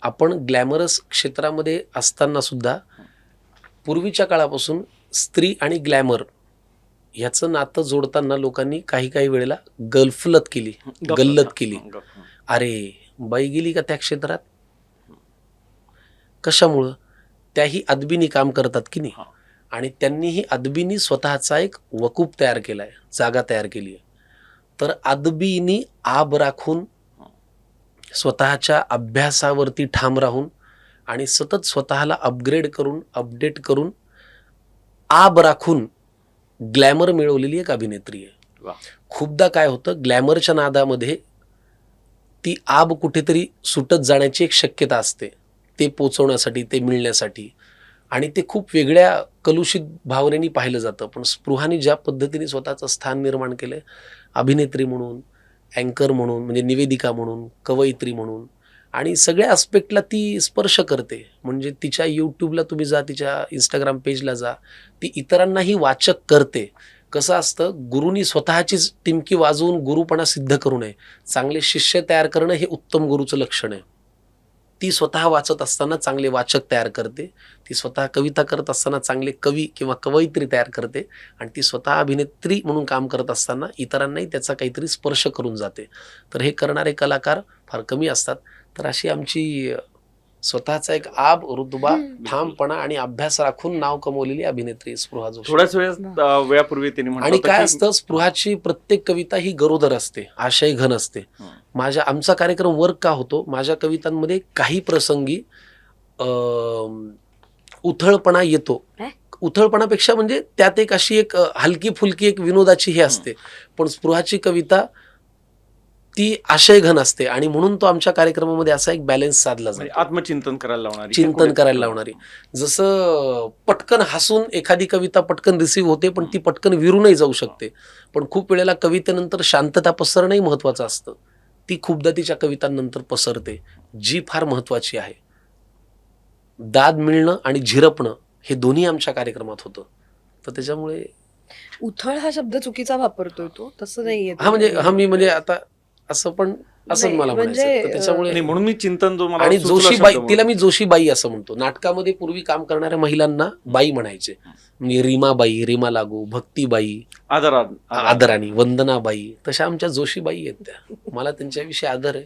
आपण ग्लॅमरस क्षेत्रामध्ये असताना सुद्धा पूर्वीच्या काळापासून स्त्री आणि ग्लॅमर ह्याचं नातं जोडताना लोकांनी काही वेळेला गल्लत केली. अरे बाई गेली का त्या क्षेत्रात, कशामुळं? त्याही अदबीनी काम करतात की नाही, आणि त्यांनीही अदबीनी स्वतःचा एक वकूफ तयार केलाय, जागा तयार केली आहे. तर अदबीनी आब राखून, स्वतःच्या अभ्यासावरती ठाम राहून आणि सतत स्वतःला अपग्रेड करून, अपडेट करून, आब राखून ग्लॅमर मिळवलेली एक अभिनेत्री आहे. वा. खूपदा काय होतं, ग्लॅमरच्या नादामध्ये ती आब कुठेतरी सुटत जाण्याची एक शक्यता असते, ते पोचवण्यासाठी, ते मिळण्यासाठी, आणि ते खूप वेगळ्या कलुषित भावनेनी पाहिलं जातं. पण स्पृहाने ज्या पद्धतीने स्वतःचं स्थान निर्माण केलंय, अभिनेत्री म्हणून, अँकर म्हणून, म्हणजे निवेदिका म्हणून, कवयित्री म्हणून, आणि सगळ्या आस्पेक्टला ती स्पर्श करते. म्हणजे तिच्या यूट्यूबला तुम्ही जा, तिच्या इंस्टाग्राम पेजला जा, ती इतरांनाही वाचक करते. कसं असतं, गुरुनी स्वतःचीच टिमकी वाजवून गुरुपणा सिद्ध करू नये. चांगले शिष्य तयार करणं हे उत्तम गुरुचं लक्षण आहे. ती स्वतः वाचत असताना चांगले वाचक तयार करते, ती स्वतः कविता करत असताना चांगले कवी किंवा कवयित्री तयार करते, आणि ती स्वतः अभिनेत्री म्हणून काम करत असताना इतरांनाही त्याचा काहीतरी स्पर्श करून जाते. तर हे करणारे कलाकार फार कमी असतात. तर अशी आमची स्वतःचा एक आब, रुतबा, ठामपणा आणि अभ्यास राखून नाव कमवलेली अभिनेत्री स्पृहा जोशी. थोड्याच वेळापूर्वी त्यांनी आणि म्हटलं काय होतं असतं, स्पृहाची प्रत्येक कविता ही गरोदर असते, आशय घन असते. आमचा कार्यक्रम वर्क का होतो, माझ्या कवितांमध्ये काही प्रसंगी उथळपणा येतो. उथळपणापेक्षा म्हणजे त्यात एक अशी एक हलकी फुलकी एक विनोदाची हे असते, पण स्पृहाची कविता ती आशय घन असते, आणि म्हणून तो आमच्या कार्यक्रमामध्ये असा एक बॅलन्स साधला म्हणजे जातो. आत्मचिंतन करायला लावणारी, चिंतन करायला लावणारी. जसं पटकन हसून एखादी कविता पटकन रिसीव्ह होते, पण ती पटकन विरूनही जाऊ शकते. पण खूप वेळेला कवितेनंतर शांतता पसरणंही महत्वाचं असतं, ती खूपदा तिच्या कवितांनंतर पसरते, जी फार महत्वाची आहे. दाद मिळणं आणि झिरपणं हे दोन्ही आमच्या कार्यक्रमात होतं. तर त्याच्यामुळे उथळ हा शब्द चुकीचा वापरतोय तो, तसं नाहीये. मी म्हणजे आता असं पण असं नाही, मला म्हणजे, म्हणायचं. तर त्याच्यामुळे नाही, म्हणून मी चिंतन जो मला आणि सुचला जोशीबाई, शब्द तिला मी जोशीबाई असं म्हणतो. नाटकामध्ये पूर्वी काम करणाऱ्या महिलांना बाई म्हणायचे, म्हणजे रीमाबाई, रीमा लागू, भक्तीबाई, आदराणी, वंदनाबाई, तशा आमच्या जोशीबाई आहेत त्या. मला त्यांच्याविषयी आदर आहे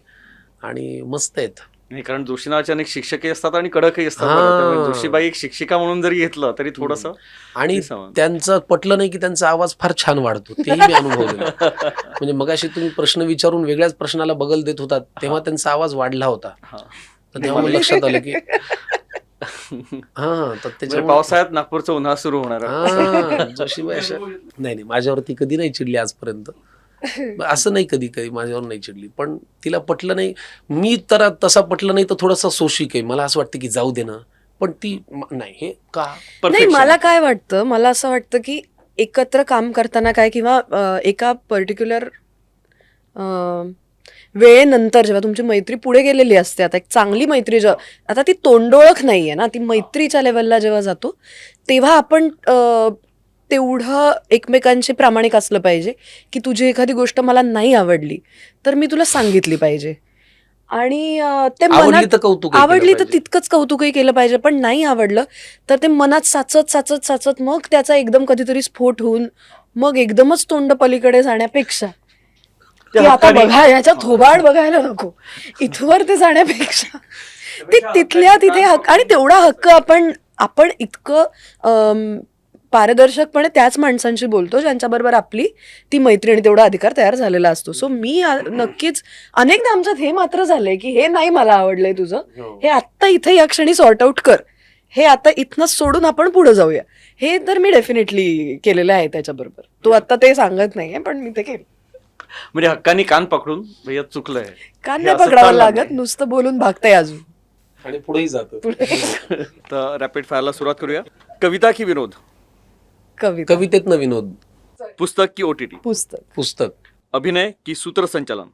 आणि मस्त आहेत. नाही, कारण जोशीनाचे अनेक शिक्षकही असतात आणि कडकही असतात हा. बरं. त्यामुळे जोशीबाई एक शिक्षिका म्हणून जरी घेतलं तरी थोडस आणि त्यांचं पटलं नाही की त्यांचा आवाज फार छान वाढतो, तेही मी अनुभवलेलं. म्हणजे मगाशी तुम्ही प्रश्न विचारून वेगळ्याच प्रश्नाला बगल देत होता, तेव्हा त्यांचा आवाज वाढला होता. तर तेव्हा मला लक्षात आलं की हा, तर त्याच्यामुळे पावसाळ्यात नागपूरचं उन्हाळा सुरू होणार आहे. हा, जोशीबाई अशा नाही, माझ्यावरती कधी नाही चिडली आजपर्यंत. असं नाही, कधी कधी माझ्यावर नाही चिडली, पण तिला पटलं नाही. मी तर तसा पटलं नाही तर थोडासा सोशिक आहे, मला असं वाटतं की जाऊ दे ना, पण ती नाही, हे का नाही, Perfection. मला काय वाटतं, मला असं वाटतं की एकत्र काम करताना काय किंवा एका पर्टिक्युलर वेळेनंतर जेव्हा तुमची मैत्री पुढे गेलेली असते, आता एक चांगली मैत्री आता ती तोंडोळख नाहीये ना, ती मैत्रीच्या लेवलला जेव्हा जातो तेव्हा आपण तेवढं एकमेकांशी प्रामाणिक असलं पाहिजे की तुझी एखादी गोष्ट मला नाही आवडली तर मी तुला सांगितली पाहिजे आणि ते आवडली मनात तर कौतुक आवडली तर तितकंच कौतुकही केलं पाहिजे, पण नाही आवडलं तर ते मनात साचत साचत साचत मग त्याचा एकदम कधीतरी स्फोट होऊन मग एकदमच तोंड पलीकडे जाण्यापेक्षा की आता बघा याच्या थोबाड बघायला नको, इथवर ते जाण्यापेक्षा ते तिथल्या तिथे हक्क, आणि तेवढा हक्क आपण इतकं पारदर्शकपणे त्याच माणसांशी बोलतो ज्यांच्याबरोबर आपली ती मैत्री आणि तेवढा अधिकार तयार झालेला असतो. सो मी नक्कीच अनेकदा आमच्यात हे मात्र झालंय की हे नाही मला आवडलंय तुझं, हे आत्ता इथे या क्षणी सॉर्ट आउट कर, हे आता इथनं सोडून आपण पुढे जाऊया, हे तर मी डेफिनेटली केलेलं आहे त्याच्याबरोबर. तो आता ते सांगत नाहीये पण मी ते केलं. म्हणजे हक्कानी कान पकडून भैया चुकलंय, कान हे नाही असं पकडावं चालणार लागत, नाही. नुसतं बोलून भागतंय अजून आणि पुढेही जातो. तर रॅपिड फायरला सुरुवात करूया. कविता की विनोद? कविता. कवितेतनं विनोद. पुस्तक की ओटीटी? पुस्तक. पुस्तक. अभिनय की सूत्रसंचालन?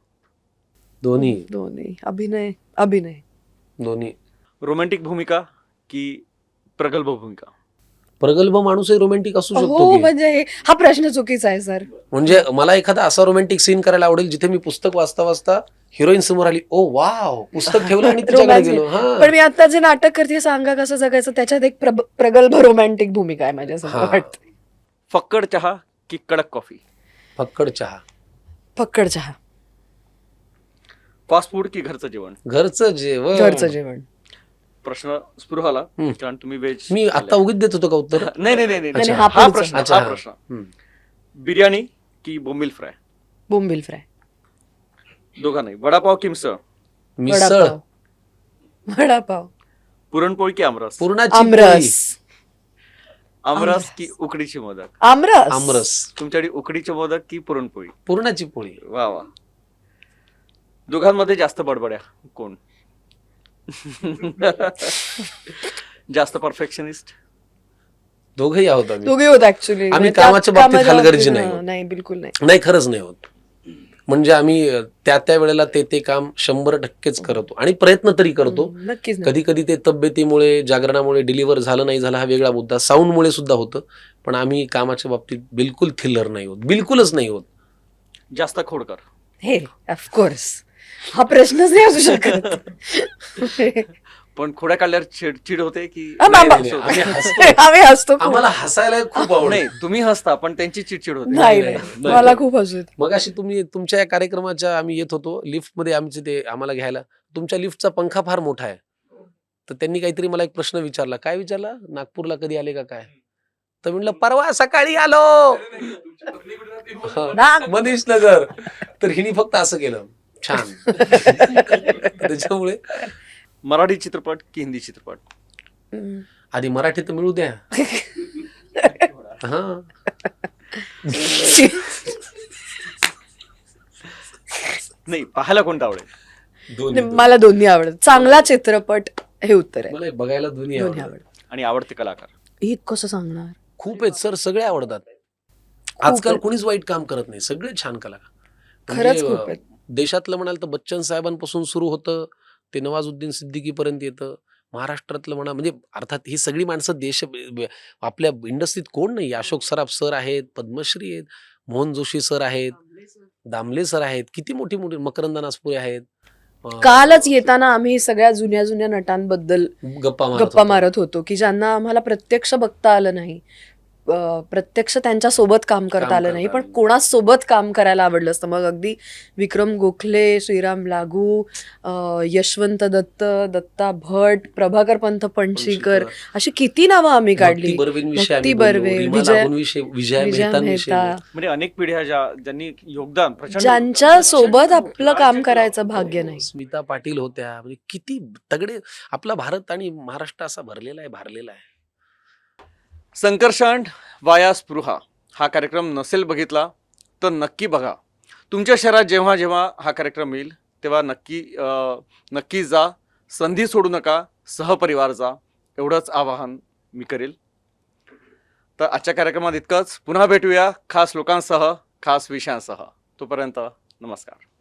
दोन्ही. दोन्ही. अभिनय. दोन्ही. रोमॅन्टिक भूमिका की प्रगल्भ भूमिका? प्रगल्भ माणूसही रोमॅन्टिक असू शकतो हो, की. म्हणजे हा प्रश्न चुकीचा आहे सर. म्हणजे मला एखादा असा रोमॅन्टिक सीन करायला आवडेल जिथे मी पुस्तक वाचता वाचता हिरोईन समोर आली, ओ वाव, पुस्तक ठेवलं आणि तिच्याकडे Romance. गेलो. हा, पण मी आता जे नाटक करते सांगा कसं जगायचं त्याच्यात एक प्रगल्भ रोमॅन्टिक भूमिका आहे माझ्या समोर हा. वाटते. फक्कड चहा की कडक कॉफी? फक्कड चहा. फक्कड चहा. फास्ट फूड की घरचं जेवण? घरचं जेवण. घरचं जेवण. प्रश्न स्पृहाला, हम्म. कारण तुम्ही व्हेज. मी आता उगीच देत होतो का उत्तर? नाही नाही नाही नाही. नाही, हा हा प्रश्न, अच्छा, हा हा. प्रश्न. हम्म. बिर्याणी की बोंबील फ्राय? बोंबील फ्राय. दोघा नाही. वडापाव की मिसळ? मिसळ. वडापाव. पुरणपोळी की आमरस? पुरणाची आमरस. आमरस की उकडीची मोदक? आमरस. आमरस. तुमच्याकडे उकडीचे मोदक की पुरणपोळी? पुरणाची पोळी. वा वा. दोघांमध्ये जास्त बडबड्या कोण? जास्त परफेक्शनिस्ट? दोघही आहोत आम्ही. दोघे होत ऍक्च्युली. आम्ही कामाच्या बाबतीत हलगर्जी नाही होत. नाही, बिलकुल नाही. नाही, खरंच नाही होत. म्हणजे आम्ही त्या वेळेला ते काम 100%च करतो आणि प्रयत्न तरी करतो. नक्कीच नाही. कधी कधी ते तब्येतीमुळे, जागरणामुळे डिलिव्हर झालं नाही झालं हा वेगळा मुद्दा, साऊंडमुळे सुद्धा होतं, पण आम्ही कामाच्या बाबतीत बिलकुल थिल्लर नाही होत, बिलकुलच नाही होत. जास्त खोडकर? हे ऑफकोर्स हा प्रश्नच नाही असू शकत. पण खोड्या काढल्यावर चिड होते की? नाही, नाही, आम्ही हसतो. आम्ही हसतो खूप. आम्हाला हसायला खूप आवडतं. नाही, तुम्ही हसता पण त्यांची चिडचिड होते. नाही नाही, नाही, नाही. मला खूप हसू येतं. मग अशी तुम्ही तुमच्या या कार्यक्रमाच्या आम्ही येत होतो लिफ्टमध्ये, आमचे ते आम्हाला घ्यायला, तुमच्या लिफ्टचा पंखा फार मोठा आहे, तर त्यांनी काहीतरी मला एक प्रश्न विचारला. काय विचारला? नागपूरला कधी आले का काय? तर म्हणलं परवा सकाळी आलो, मनीष नगर. तर हिने फक्त असं केलं, छान. त्याच्यामुळे मराठी चित्रपट की हिंदी चित्रपट? आधी मराठी तर मिळू द्या. हा, नाही, पाहायला कोणता आवडेल? दोन्ही. मला दोन्ही आवडत. चांगला चित्रपट हे उत्तर आहे. मला बघायला दोन्ही दोन्ही आवडतात. आवडत. आणि आवडते कलाकार? हे कसं सांगणार? खूप आहेत सर, सगळे आवडतात. आजकाल कोणीच वाईट काम करत नाही, सगळे छान कलाकार. खरंच खूप आहेत. देशातलं म्हणाल तर बच्चन साहेबांपासून सुरू होतं ते नवाजुद्दीन सिद्दीकी पर्यंत येतं. महाराष्ट्रातलं म्हणा, म्हणजे अर्थात ही सगळी माणसं आपल्या इंडस्ट्रीत कोण नाही. अशोक सराफ सर आहेत, पद्मश्री आहेत, मोहन जोशी सर आहेत, दामले सर आहेत, किती मोठी मोठी मकरंद नासपुरे आहेत. कालच येताना आम्ही सगळ्या जुन्या नटांबद्दल गप्पा गप्पा मारत होतो की ज्यांना आम्हाला प्रत्यक्ष बघता आलं नाही, प्रत्यक्ष त्यांच्यासोबत काम करता काम आलं नाही, करता पण आलं. कोणासोबत काम करायला आवडलं असतं. मग अगदी विक्रम गोखले, श्रीराम लागू, यशवंत दत्त, दत्ता भट, प्रभाकर पंत पणशीकर, अशी किती नावं आम्ही काढली. भक्ती बर्वेंविषयी आम्ही भक्ती बोललो, बर्वे, रीमा विजय लागूंविषयी, विजया विजय मेहतांविषयी मेहता, बोललो. म्हणजे अनेक पिढ्या ज्यांनी योगदान प्रचंड ज्यांच्या सोबत आपलं काम करायचं भाग्य नाही. स्मिता पाटील होत्या, म्हणजे किती तगडे. आपला भारत आणि महाराष्ट्र असा भरलेला आहे, भारलेला आहे. संकर्षण वाया स्पृहा हा कार्यक्रम नसेल बघितला तर नक्की बघा. तुमच्या शहरात जेव्हा जेव्हा हा कार्यक्रम येईल तेव्हा नक्की जा. संधी सोडू नका, सहपरिवार जा, एवढंच आवाहन मी करेल. तर आजच्या कार्यक्रमात इतकंच. पुन्हा भेटूया खास लोकांसह, खास विषयांसह. तोपर्यंत नमस्कार.